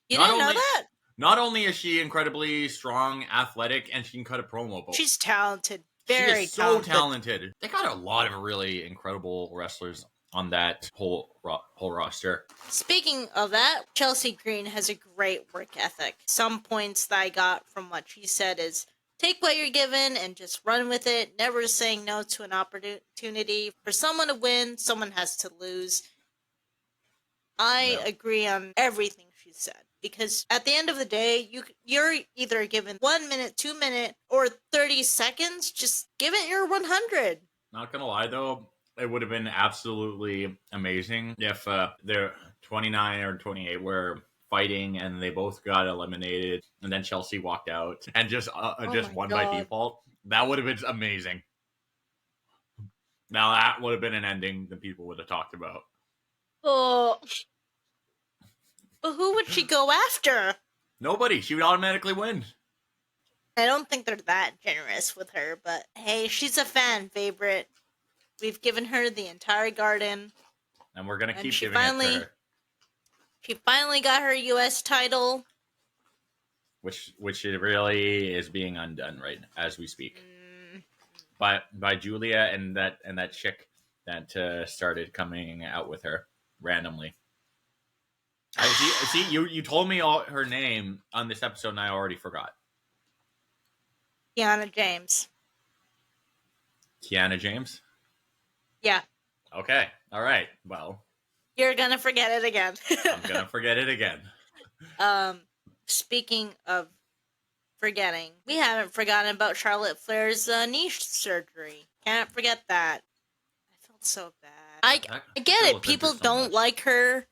[SPEAKER 2] you didn't know that?
[SPEAKER 1] Not only is she incredibly strong, athletic, and she can cut a promo, but
[SPEAKER 2] she's talented.
[SPEAKER 1] She is so talented. They got a lot of really incredible wrestlers on that whole roster.
[SPEAKER 2] Speaking of that, Chelsea Green has a great work ethic. Some points that I got from what she said is, take what you're given and just run with it. Never saying no to an opportunity. For someone to win, someone has to lose. I agree on everything she said. Because at the end of the day, you're either given 1 minute, 2 minutes, or 30 seconds. Just give it your 100.
[SPEAKER 1] Not gonna lie though, it would have been absolutely amazing if they're 29 or 28 were fighting and they both got eliminated, and then Chelsea walked out and just won by default. That would have been amazing. Now that would have been an ending that people would have talked about.
[SPEAKER 2] Oh. But who would she go after?
[SPEAKER 1] Nobody. She would automatically win.
[SPEAKER 2] I don't think they're that generous with her, but hey, she's a fan favorite. We've given her the entire garden.
[SPEAKER 1] And we're going to keep giving it to her.
[SPEAKER 2] She finally got her U.S. title.
[SPEAKER 1] Which it really is being undone right as we speak. By Julia and that chick that started coming out with her randomly. I see. You told me her name on this episode, and I already forgot.
[SPEAKER 2] Kiana James.
[SPEAKER 1] Kiana James?
[SPEAKER 2] Yeah.
[SPEAKER 1] Okay. All right. Well,
[SPEAKER 2] you're gonna forget it again.
[SPEAKER 1] I'm gonna forget it again.
[SPEAKER 2] Speaking of forgetting, we haven't forgotten about Charlotte Flair's knee surgery. Can't forget that. I felt so bad. I get it. People don't like her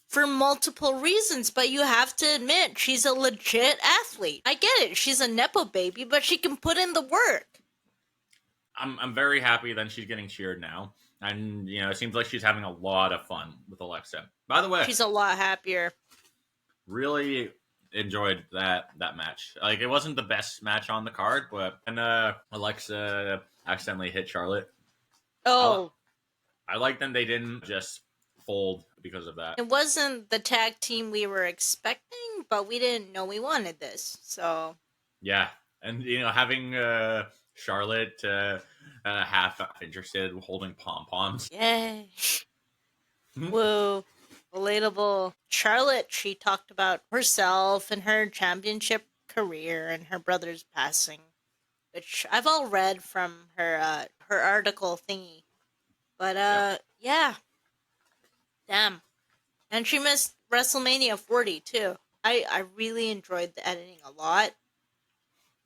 [SPEAKER 2] for multiple reasons, but you have to admit she's a legit athlete. I get it. She's a Nepo baby, but she can put in the work.
[SPEAKER 1] I'm very happy that she's getting cheered now. And, it seems like she's having a lot of fun with Alexa. By the way,
[SPEAKER 2] she's a lot happier.
[SPEAKER 1] Really enjoyed that match. Like, it wasn't the best match on the card, but Alexa accidentally hit Charlotte.
[SPEAKER 2] Oh.
[SPEAKER 1] I like them. They didn't just fold because of that.
[SPEAKER 2] It wasn't the tag team we were expecting, but we didn't know we wanted this. So
[SPEAKER 1] yeah, and having Charlotte half interested, holding pom poms.
[SPEAKER 2] Yay! Whoa, relatable. Charlotte. She talked about herself and her championship career and her brother's passing, which I've all read from her article thingy. But yeah. Damn. And she missed WrestleMania 40 too. I really enjoyed the editing a lot.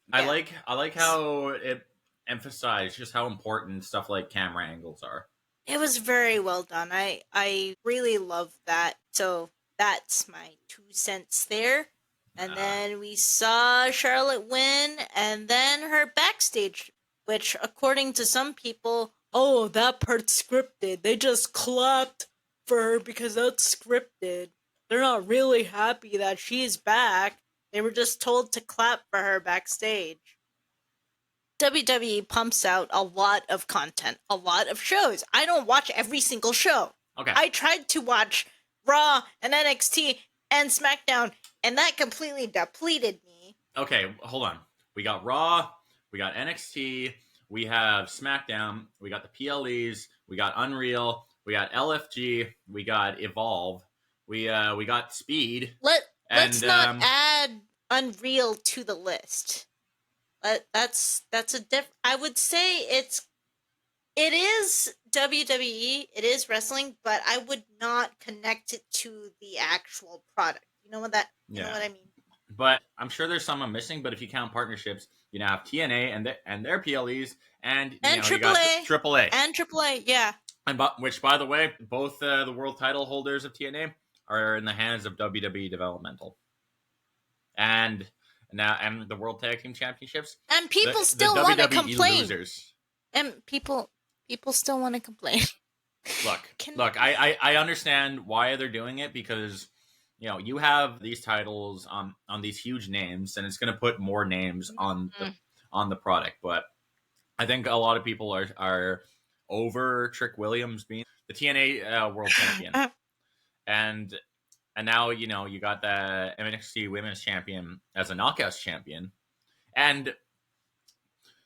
[SPEAKER 1] Yeah. I like how it emphasized just how important stuff like camera angles are.
[SPEAKER 2] It was very well done. I really love that. So that's my 2 cents there. And then we saw Charlotte win, and then her backstage, which according to some people, oh, that part's scripted. They just clapped for her because that's scripted. They're not really happy that she's back. They were just told to clap for her backstage. WWE pumps out a lot of content, a lot of shows. I don't watch every single show.
[SPEAKER 1] Okay.
[SPEAKER 2] I tried to watch Raw and NXT and SmackDown, and that completely depleted me.
[SPEAKER 1] Okay, hold on. We got Raw, we got NXT, we have SmackDown, we got the PLEs, we got Unreal, we got LFG, we got Evolve, we got Speed.
[SPEAKER 2] Let's not add Unreal to the list. That's a I would say it is WWE, it is wrestling, but I would not connect it to the actual product. You know what I mean?
[SPEAKER 1] But I'm sure there's some I'm missing. But if you count partnerships, you now have TNA and their PLEs, and you
[SPEAKER 2] And
[SPEAKER 1] know you got
[SPEAKER 2] AAA.
[SPEAKER 1] AAA.
[SPEAKER 2] And AAA, yeah.
[SPEAKER 1] And which, by the way, both the world title holders of TNA are in the hands of WWE Developmental, and the World Tag Team Championships.
[SPEAKER 2] And people
[SPEAKER 1] the
[SPEAKER 2] still want to
[SPEAKER 1] WWE
[SPEAKER 2] complain.
[SPEAKER 1] losers.
[SPEAKER 2] And people still want to complain.
[SPEAKER 1] Look, I understand why they're doing it, because you know you have these titles on these huge names, and it's going to put more names on the product. But I think a lot of people are over Trick Williams being the TNA World Champion, and now you know you got the NXT Women's Champion as a Knockouts Champion, and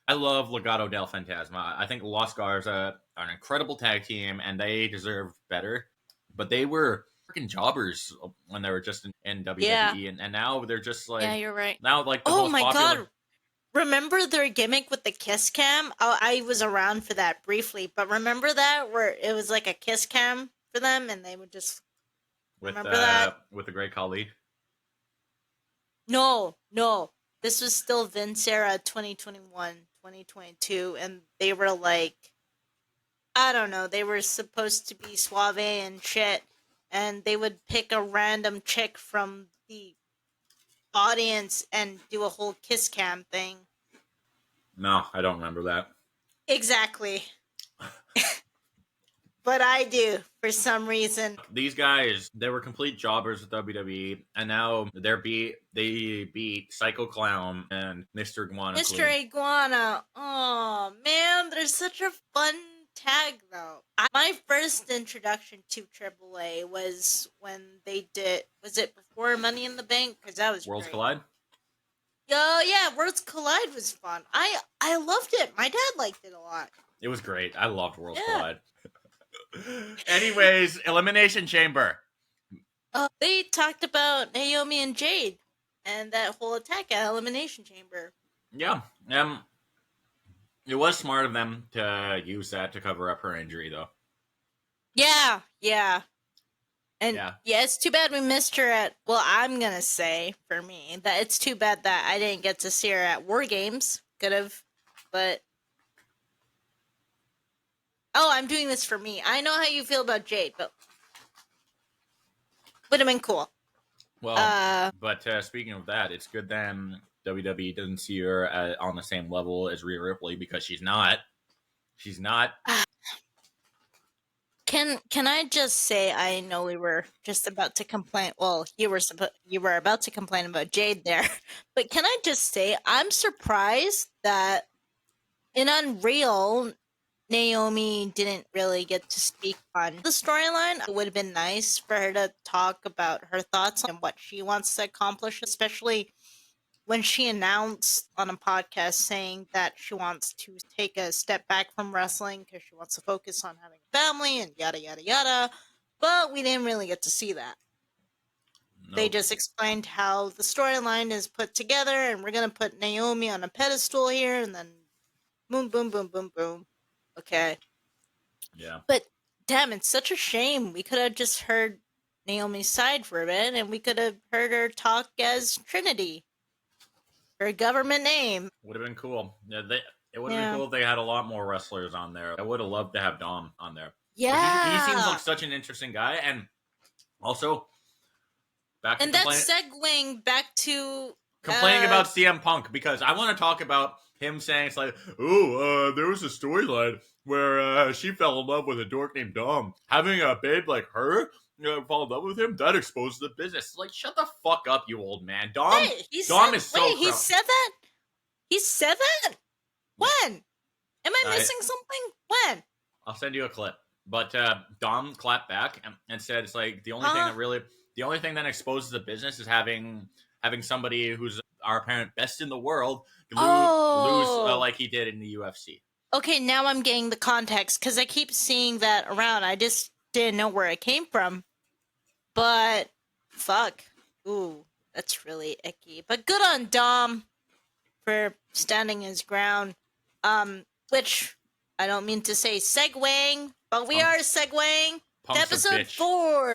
[SPEAKER 1] I love Legado del Fantasma. I think Los Garza are an incredible tag team, and they deserve better. But they were freaking jobbers when they were just in WWE, and now they're just like,
[SPEAKER 2] yeah, you're right.
[SPEAKER 1] Now, like, the
[SPEAKER 2] oh
[SPEAKER 1] most
[SPEAKER 2] my
[SPEAKER 1] popular...
[SPEAKER 2] god, remember their gimmick with the kiss cam? Oh, I was around for that briefly, but remember that where it was like a kiss cam for them, and they would just remember that
[SPEAKER 1] with the Great Khali.
[SPEAKER 2] No, this was still Vince era 2021, 2022, and they were like, I don't know, they were supposed to be suave and shit, and they would pick a random chick from the audience and do a whole kiss cam thing.
[SPEAKER 1] No, I don't remember that.
[SPEAKER 2] Exactly. But I do, for some reason.
[SPEAKER 1] These guys, they were complete jobbers with WWE, and now they beat Psycho Clown and Mr. Iguana.
[SPEAKER 2] Mr. Iguana. Oh, man, they're such a fun tag, though. My first introduction to AAA was when they did, was it before Money in the Bank? Because that was
[SPEAKER 1] Worlds
[SPEAKER 2] great.
[SPEAKER 1] Collide?
[SPEAKER 2] Oh, yeah, Worlds Collide was fun. I loved it. My dad liked it a lot.
[SPEAKER 1] It was great. I loved Worlds Collide. Anyways, Elimination Chamber.
[SPEAKER 2] They talked about Naomi and Jade and that whole attack at Elimination Chamber.
[SPEAKER 1] Yeah. It was smart of them to use that to cover up her injury, though.
[SPEAKER 2] Yeah. And yeah, it's too bad we missed her at, well, I'm going to say, for me, that it's too bad that I didn't get to see her at War Games. Could have, but... Oh, I'm doing this for me. I know how you feel about Jade, but would have been cool.
[SPEAKER 1] Well, but speaking of that, it's good that WWE doesn't see her on the same level as Rhea Ripley, because she's not. She's not.
[SPEAKER 2] Can I just say, I know we were just about to complain. Well, you were about to complain about Jade there, but can I just say I'm surprised that in Unreal, Naomi didn't really get to speak on the storyline. It would have been nice for her to talk about her thoughts on what she wants to accomplish, especially when she announced on a podcast saying that she wants to take a step back from wrestling because she wants to focus on having a family and yada, yada, yada. But we didn't really get to see that. No. They just explained how the storyline is put together, and we're going to put Naomi on a pedestal here, and then boom, boom, boom, boom, boom. Okay.
[SPEAKER 1] Yeah.
[SPEAKER 2] But damn, it's such a shame. We could have just heard Naomi's side for a bit, and we could have heard her talk as Trinity. Her government name.
[SPEAKER 1] Would have been cool. Yeah, it would have been cool if they had a lot more wrestlers on there. I would have loved to have Dom on there.
[SPEAKER 2] Yeah.
[SPEAKER 1] He seems like such an interesting guy, and also back to
[SPEAKER 2] and that's segueing back to
[SPEAKER 1] complaining about CM Punk, because I want to talk about him saying it's like, there was a storyline where she fell in love with a dork named Dom. Having a babe like her fall in love with him, that exposes the business. It's like, shut the fuck up, you old man. Dom is so
[SPEAKER 2] Wait, he said that? He said that? When? Am I missing something? When?
[SPEAKER 1] I'll send you a clip. But Dom clapped back and said it's like the only thing that exposes the business is having somebody who's our apparent best in the world lose like he did in the UFC.
[SPEAKER 2] Okay, now I'm getting the context, because I keep seeing that around. I just didn't know where it came from. But, fuck. Ooh, that's really icky. But good on Dom for standing his ground. Which, I don't mean to say segueing, but we are segueing to episode 4.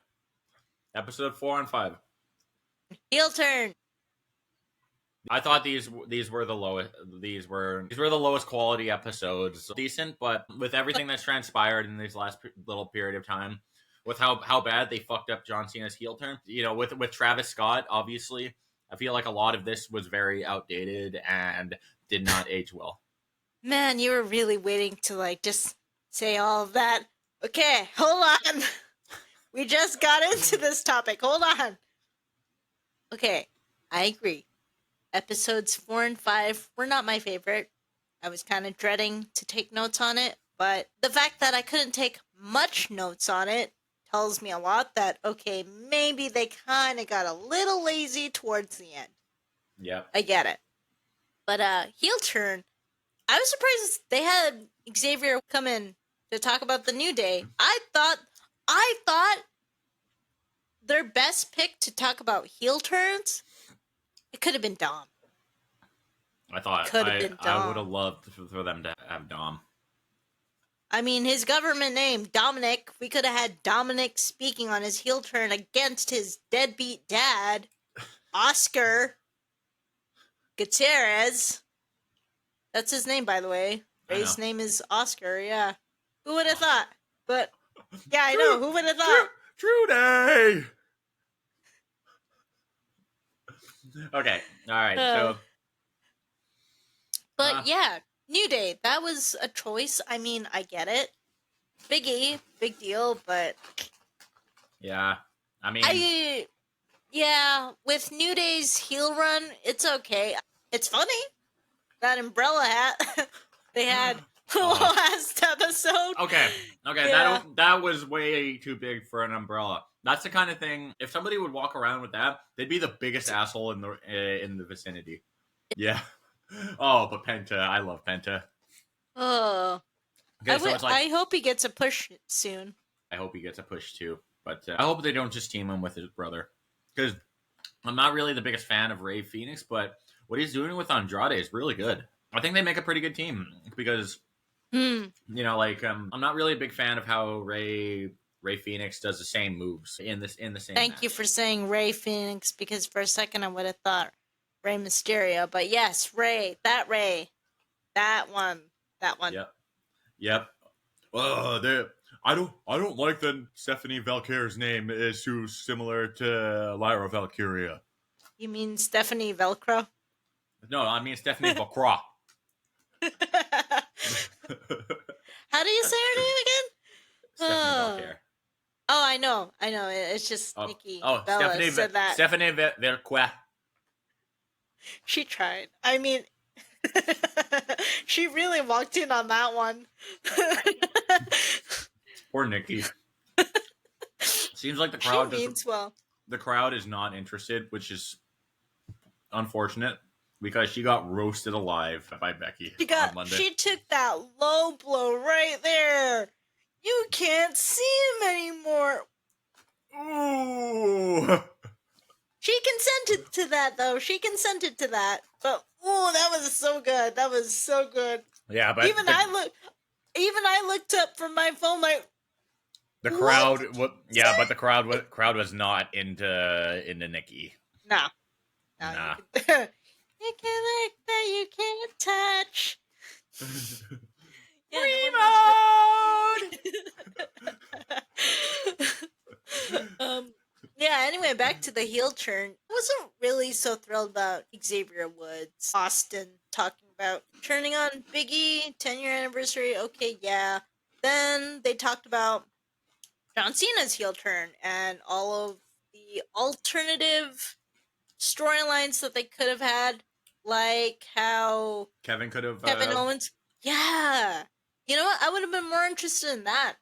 [SPEAKER 1] Episode 4 and 5.
[SPEAKER 2] Heel turn.
[SPEAKER 1] I thought these were the lowest. These were the lowest quality episodes. Decent, but with everything that's transpired in these last little period of time, with how bad they fucked up John Cena's heel turn, with Travis Scott, obviously, I feel like a lot of this was very outdated and did not age well.
[SPEAKER 2] Man, you were really waiting to like just say all of that. Okay, hold on. We just got into this topic. Hold on. Okay, I agree. Episodes 4 and 5 were not my favorite. I was kind of dreading to take notes on it, but the fact that I couldn't take much notes on it tells me a lot that, okay, maybe they kind of got a little lazy towards the end.
[SPEAKER 1] Yep.
[SPEAKER 2] I get it. But heel turn, I was surprised they had Xavier come in to talk about the New Day. I thought their best pick to talk about heel turns, it could have been Dom.
[SPEAKER 1] I thought I would have loved for them to have Dom.
[SPEAKER 2] I mean, his government name, Dominic, we could have had Dominic speaking on his heel turn against his deadbeat dad, Oscar Gutierrez. That's his name, by the way. Ray's name is Oscar, yeah. Who would have thought? But, yeah, I know. Who would have thought?
[SPEAKER 1] True Day! Okay, alright, so...
[SPEAKER 2] But, yeah, New Day, that was a choice. I mean, I get it. Big E, big deal, but...
[SPEAKER 1] Yeah, I mean...
[SPEAKER 2] Yeah, with New Day's heel run, it's okay. It's funny. That umbrella hat they had last episode.
[SPEAKER 1] Okay,
[SPEAKER 2] yeah.
[SPEAKER 1] that was way too big for an umbrella. That's the kind of thing. If somebody would walk around with that, they'd be the biggest asshole in the vicinity. Yeah. Oh, but Penta, I love Penta.
[SPEAKER 2] Oh, okay, I hope he gets a push soon.
[SPEAKER 1] I hope he gets a push too, but I hope they don't just team him with his brother. Because I'm not really the biggest fan of Rey Fenix, but what he's doing with Andrade is really good. I think they make a pretty good team because, I'm not really a big fan of how Rey Fenix does the same moves in the same.
[SPEAKER 2] Thank you for saying Rey Fenix, because for a second I would have thought Rey Mysterio, but yes, Rey, that one.
[SPEAKER 1] Yep. I don't like that Stephanie Valkyrie's name is too similar to Lyra Valkyria.
[SPEAKER 2] You mean Stephanie Velcro?
[SPEAKER 1] No, I mean Stephanie Valcroix.
[SPEAKER 2] How do you say her name again?
[SPEAKER 1] Stephanie Valkyrie.
[SPEAKER 2] Oh, I know. It's just Nikki Bella said that.
[SPEAKER 1] Stephanie Valcroix.
[SPEAKER 2] She tried. I mean, she really walked in on that one.
[SPEAKER 1] Poor Nikki. Seems like the crowd
[SPEAKER 2] means well.
[SPEAKER 1] The crowd is not interested, which is unfortunate because she got roasted alive by Becky on Monday.
[SPEAKER 2] She took that low blow right there. You can't see him anymore.
[SPEAKER 1] Ooh.
[SPEAKER 2] She consented to that, though. But that was so good. That was so good.
[SPEAKER 1] Yeah, but
[SPEAKER 2] even I looked up from my phone like.
[SPEAKER 1] The crowd, but the crowd was not into Nikki.
[SPEAKER 2] No.
[SPEAKER 1] Nah.
[SPEAKER 2] You can look that you can't touch. Remote. Yeah. Anyway, back to the heel turn. I wasn't really so thrilled about Xavier Woods, Austin talking about turning on Big E, 10-year anniversary. Okay, yeah. Then they talked about John Cena's heel turn and all of the alternative storylines that they could have had, like how
[SPEAKER 1] Kevin
[SPEAKER 2] Owens. Yeah. You know what? I would have been more interested in that.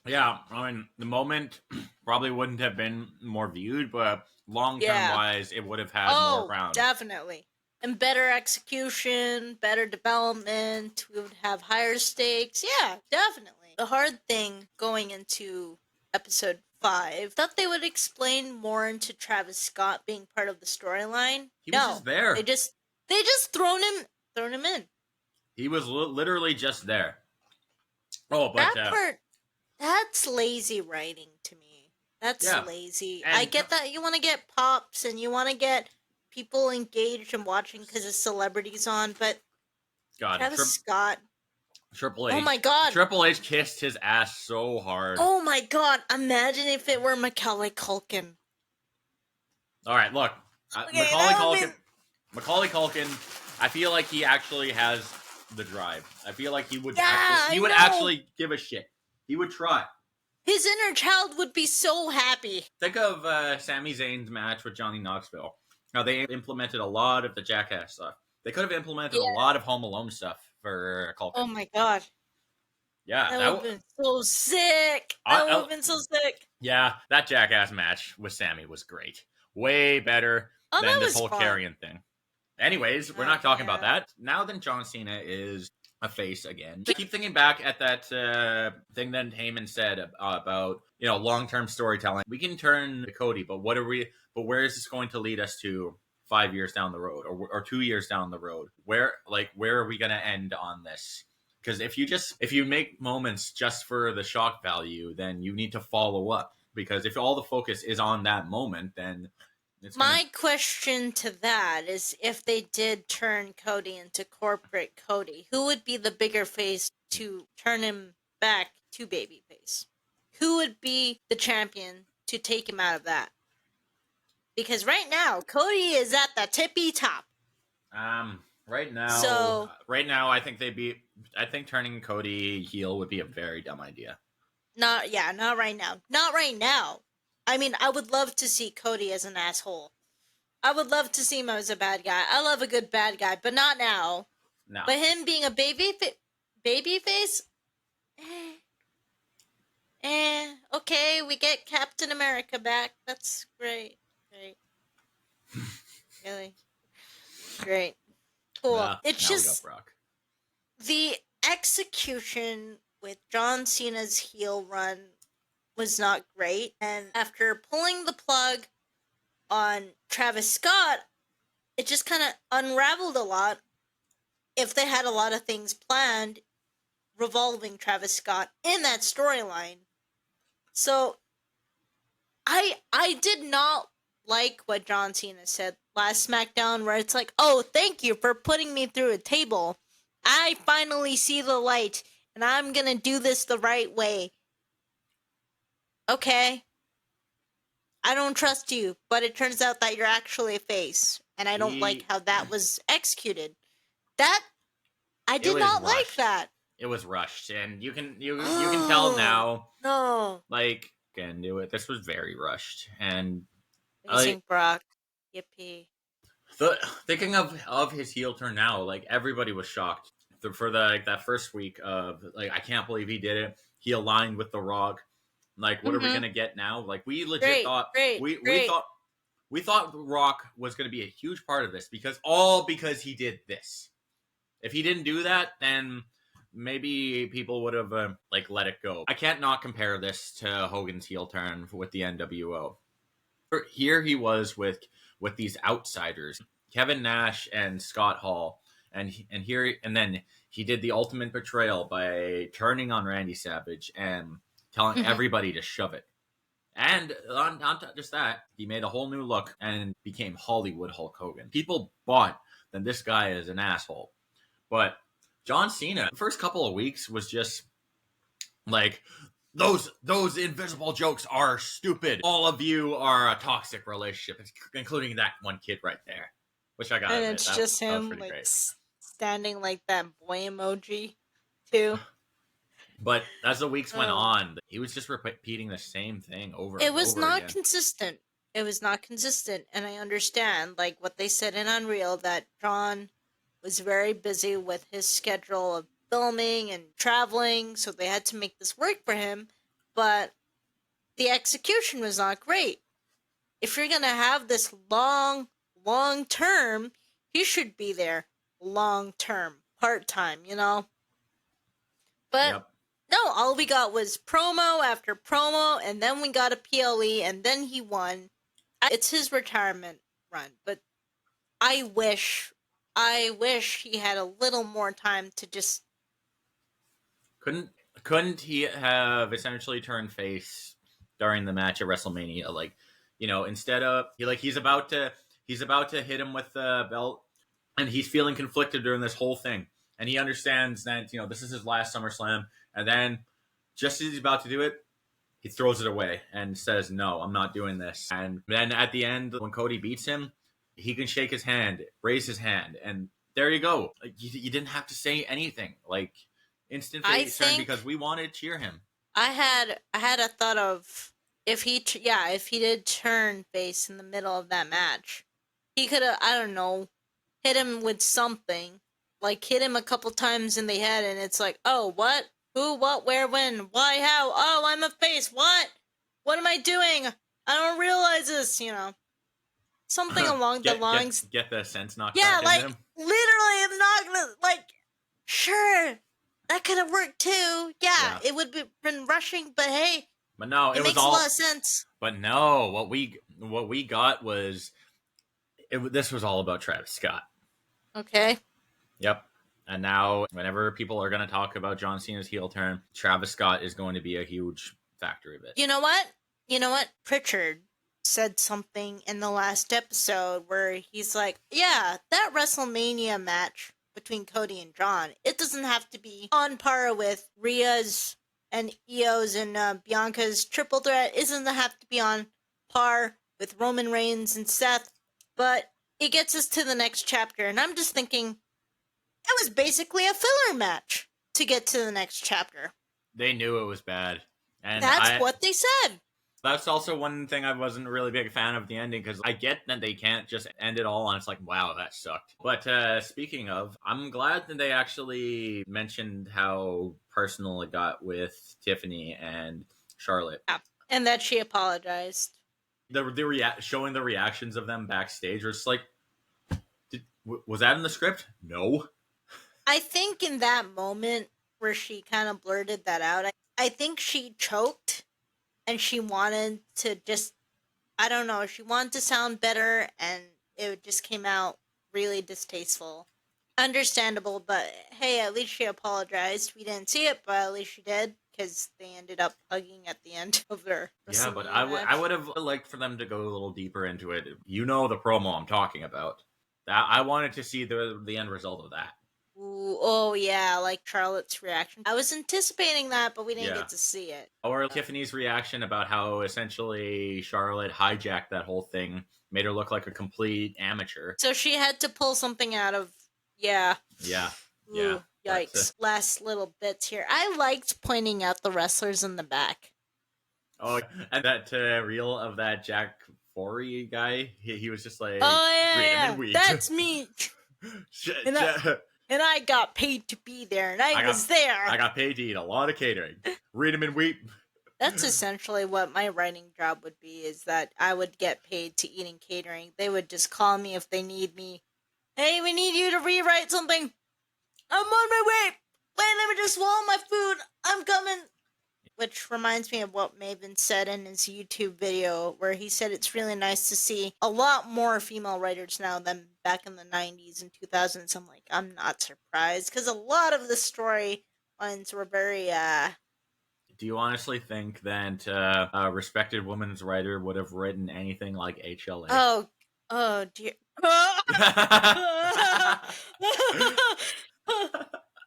[SPEAKER 1] Yeah, I mean, the moment probably wouldn't have been more viewed, but long-term wise, it would have had more ground.
[SPEAKER 2] Definitely. And better execution, better development, we would have higher stakes. Yeah, definitely. The hard thing going into episode 5, thought they would explain more into Travis Scott being part of the storyline.
[SPEAKER 1] He was just there.
[SPEAKER 2] They just thrown him in.
[SPEAKER 1] He was literally just there. Oh, but
[SPEAKER 2] that part, that's lazy writing to me. That's lazy. I get that you want to get pops and you want to get people engaged in watching because of celebrities on, but
[SPEAKER 1] God,
[SPEAKER 2] Travis Scott.
[SPEAKER 1] Triple H.
[SPEAKER 2] Oh my God.
[SPEAKER 1] Triple H kissed his ass so hard.
[SPEAKER 2] Oh my God. Imagine if it were Macaulay Culkin.
[SPEAKER 1] All right, look.
[SPEAKER 2] Okay,
[SPEAKER 1] Macaulay Culkin, I feel like he actually has the drive. I feel like he would actually give a shit. He would try.
[SPEAKER 2] His inner child would be so happy.
[SPEAKER 1] Think of Sami Zayn's match with Johnny Knoxville. Now, they implemented a lot of the Jackass stuff. They could have implemented a lot of Home Alone stuff for Culkin.
[SPEAKER 2] Oh my God.
[SPEAKER 1] Yeah.
[SPEAKER 2] That would have been so sick. That would have been so sick.
[SPEAKER 1] Yeah, that Jackass match with Sami was great. Way better than this whole carrying thing. Anyways, we're not talking about that. Now then, John Cena is a face again. I keep thinking back at that thing that Heyman said about, long-term storytelling. We can turn to Cody, but where is this going to lead us to 5 years down the road or 2 years down the road? Where are we going to end on this? Because if you make moments just for the shock value, then you need to follow up. Because if all the focus is on that moment, then
[SPEAKER 2] my question to that is, if they did turn Cody into corporate Cody, who would be the bigger face to turn him back to babyface? Who would be the champion to take him out of that? Because right now, Cody is at the tippy top.
[SPEAKER 1] Right now, I think turning Cody heel would be a very dumb idea.
[SPEAKER 2] Not right now. Not right now. I mean, I would love to see Cody as an asshole. I would love to see him as a bad guy. I love a good bad guy, but not now.
[SPEAKER 1] No.
[SPEAKER 2] But him being a babyface? Okay, we get Captain America back. That's great. Really? Great. Cool. It's just the execution with John Cena's heel run was not great. And after pulling the plug on Travis Scott, it just kind of unraveled a lot. If they had a lot of things planned revolving Travis Scott in that storyline. So I did not like what John Cena said last SmackDown, where it's like, oh, thank you for putting me through a table. I finally see the light, and I'm gonna do this the right way. Okay. I don't trust you, but it turns out that you're actually a face, and I don't like how that was executed. I did not like that.
[SPEAKER 1] It was rushed, and you can tell now.
[SPEAKER 2] No.
[SPEAKER 1] Can do it. This was very rushed, and
[SPEAKER 2] Losing Brock. Yippee.
[SPEAKER 1] Thinking of his heel turn now, everybody was shocked for that first week of I can't believe he did it. He aligned with The Rock. What are we gonna get now? We legit thought we thought The Rock was gonna be a huge part of this because he did this. If he didn't do that, then maybe people would have let it go. I can't not compare this to Hogan's heel turn with the NWO. Here he was with these outsiders, Kevin Nash and Scott Hall, and then he did the ultimate betrayal by turning on Randy Savage and telling everybody to shove it. And on top of just that, he made a whole new look and became Hollywood Hulk Hogan. People bought that this guy is an asshole. But John Cena, the first couple of weeks was just those invisible jokes are stupid. All of you are a toxic relationship, including that one kid right there. Which I got.
[SPEAKER 2] And it's just him standing like that boy emoji too.
[SPEAKER 1] But as the weeks went on, he was just repeating the same thing over and over again.
[SPEAKER 2] It was not consistent. It was not consistent. And I understand, what they said in Unreal, that John was very busy with his schedule of filming and traveling, so they had to make this work for him. But the execution was not great. If you're going to have this long term, he should be there long term, part-time, But no, all we got was promo after promo, and then we got a PLE, and then he won. It's his retirement run, but I wish he had a little more time to just...
[SPEAKER 1] Couldn't he have essentially turned face during the match at WrestleMania? Instead of he's about He's about to hit him with the belt, and he's feeling conflicted during this whole thing. And he understands that, this is his last SummerSlam. And then, just as he's about to do it, he throws it away and says, "No, I'm not doing this." And then at the end, when Cody beats him, he can shake his hand, raise his hand, and there you go. You didn't have to say anything. Like, instant face turn because we wanted to cheer him.
[SPEAKER 2] I had a thought of if he did turn face in the middle of that match, he could have, I don't know, hit him with something, like hit him a couple times in the head, and it's like, oh, what? Who, what, where, when, why, how? Oh, I'm a face. What? What am I doing? I don't realize this, Something along the lines.
[SPEAKER 1] Get the sense knocked back
[SPEAKER 2] like,
[SPEAKER 1] in him.
[SPEAKER 2] Literally, it's not gonna, sure, that could have worked too. Yeah, it would have been rushing, but hey.
[SPEAKER 1] But no, it
[SPEAKER 2] makes
[SPEAKER 1] was
[SPEAKER 2] a lot of sense.
[SPEAKER 1] But no, what we got was, this was all about Travis Scott.
[SPEAKER 2] Okay.
[SPEAKER 1] Yep. And now, whenever people are going to talk about John Cena's heel turn, Travis Scott is going to be a huge factor of it.
[SPEAKER 2] You know what? Prichard said something in the last episode where he's like, yeah, that WrestleMania match between Cody and John, it doesn't have to be on par with Rhea's and Io's and Bianca's triple threat. It doesn't have to be on par with Roman Reigns and Seth, but it gets us to the next chapter. And I'm just thinking, it was basically a filler match to get to the next chapter.
[SPEAKER 1] They knew it was bad. And
[SPEAKER 2] that's what they said.
[SPEAKER 1] That's also one thing I wasn't really a big fan of the ending, because I get that they can't just end it all on it's like, wow, that sucked. But speaking of, I'm glad that they actually mentioned how personal it got with Tiffany and Charlotte.
[SPEAKER 2] Yeah. And that she apologized.
[SPEAKER 1] Showing the reactions of them backstage was like, was that in the script? No.
[SPEAKER 2] I think in that moment where she kind of blurted that out, I think she choked and she wanted to just, I don't know, she wanted to sound better and it just came out really distasteful. Understandable, but hey, at least she apologized. We didn't see it, but at least she did, because they ended up hugging at the end of their
[SPEAKER 1] Yeah, but I would have liked for them to go a little deeper into it. You know the promo I'm talking about. I wanted to see the end result of that.
[SPEAKER 2] Ooh, oh yeah, like Charlotte's reaction. I was anticipating that, but we didn't get to see it.
[SPEAKER 1] Or Tiffany's reaction about how essentially Charlotte hijacked that whole thing, made her look like a complete amateur.
[SPEAKER 2] So she had to pull something out of,
[SPEAKER 1] Yeah.
[SPEAKER 2] Ooh, yikes. Last little bits here. I liked pointing out the wrestlers in the back.
[SPEAKER 1] Oh, and that reel of that Jack Forey guy, he was just like,
[SPEAKER 2] oh yeah, that's me. And I got paid to be there, and I was there.
[SPEAKER 1] I got paid to eat a lot of catering. Read him and weep.
[SPEAKER 2] That's essentially what my writing job would be, is that I would get paid to eat and catering. They would just call me if they need me. Hey, we need you to rewrite something. I'm on my way. Wait, let me just swallow my food. I'm coming. Which reminds me of what Maven said in his YouTube video, where he said it's really nice to see a lot more female writers now than back in the 90s and 2000s. I'm like, I'm not surprised, because a lot of the storylines were very,
[SPEAKER 1] Do you honestly think that a respected woman's writer would have written anything like HLA?
[SPEAKER 2] Oh dear.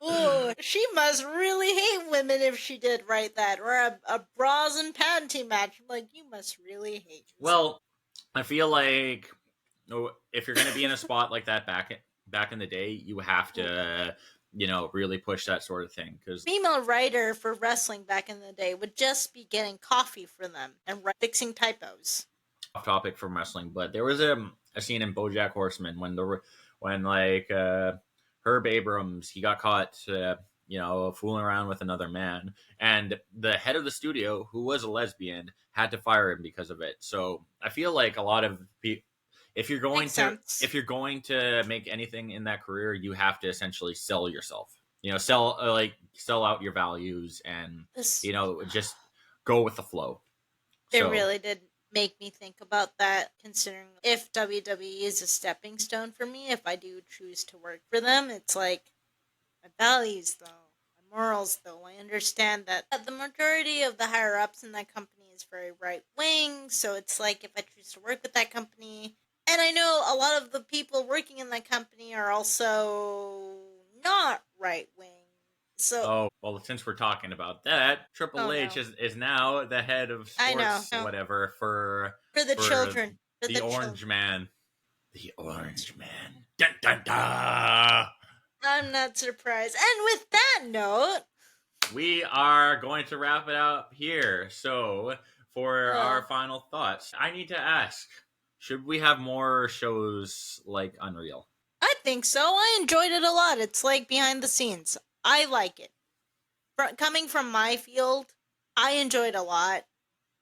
[SPEAKER 2] Ooh, she must really hate women if she did write that, or a bras and panty match. I'm like, you must really hate this.
[SPEAKER 1] Well, I feel like if you're going to be in a spot like that back in the day, you have to, really push that sort of thing. Because
[SPEAKER 2] female writer for wrestling back in the day would just be getting coffee for them and fixing typos.
[SPEAKER 1] Off topic from wrestling, but there was a scene in BoJack Horseman when Herb Abrams, he got caught, fooling around with another man, and the head of the studio, who was a lesbian, had to fire him because of it. So I feel like a lot of people, if you're going to make anything in that career, you have to essentially sell yourself. Sell out your values and just go with the flow.
[SPEAKER 2] It really did make me think about that, considering if WWE is a stepping stone for me, if I do choose to work for them, it's like my values though, my morals though. I understand that the majority of the higher ups in that company is very right wing, so it's like if I choose to work with that company, And I know a lot of the people working in that company are also not right wing. So
[SPEAKER 1] Oh, well, since we're talking about that, Triple H
[SPEAKER 2] no.
[SPEAKER 1] is now the head of
[SPEAKER 2] I know.
[SPEAKER 1] sports, whatever, for
[SPEAKER 2] the children. For
[SPEAKER 1] the
[SPEAKER 2] the
[SPEAKER 1] Orange
[SPEAKER 2] children.
[SPEAKER 1] Man. The Orange Man. Dun, dun, dun.
[SPEAKER 2] I'm not surprised. And with that note,
[SPEAKER 1] we are going to wrap it up here. So, for our final thoughts, I need to ask, should we have more shows like Unreal?
[SPEAKER 2] I think so. I enjoyed it a lot. It's like behind the scenes. I like it. Coming from my field, I enjoyed a lot.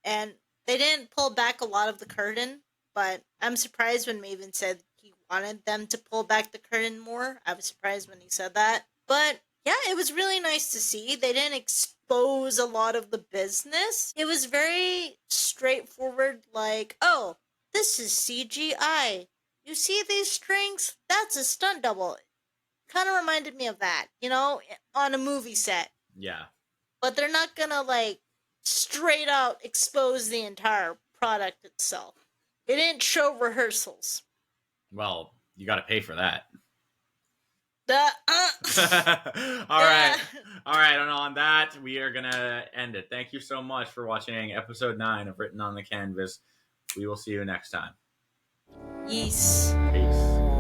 [SPEAKER 2] And they didn't pull back a lot of the curtain, but I'm surprised when Maven said he wanted them to pull back the curtain more. I was surprised when he said that. But yeah, it was really nice to see. They didn't expose a lot of the business. It was very straightforward, like, oh, this is CGI. You see these strings? That's a stunt double. Kind of reminded me of that, on a movie set.
[SPEAKER 1] Yeah.
[SPEAKER 2] But they're not gonna, like, straight out expose the entire product itself. It didn't show rehearsals.
[SPEAKER 1] Well, you got to pay for that.
[SPEAKER 2] All
[SPEAKER 1] right. And on that, we are going to end it. Thank you so much for watching episode 9 of Written on the Canvas. We will see you next time.
[SPEAKER 2] Peace.
[SPEAKER 1] Peace.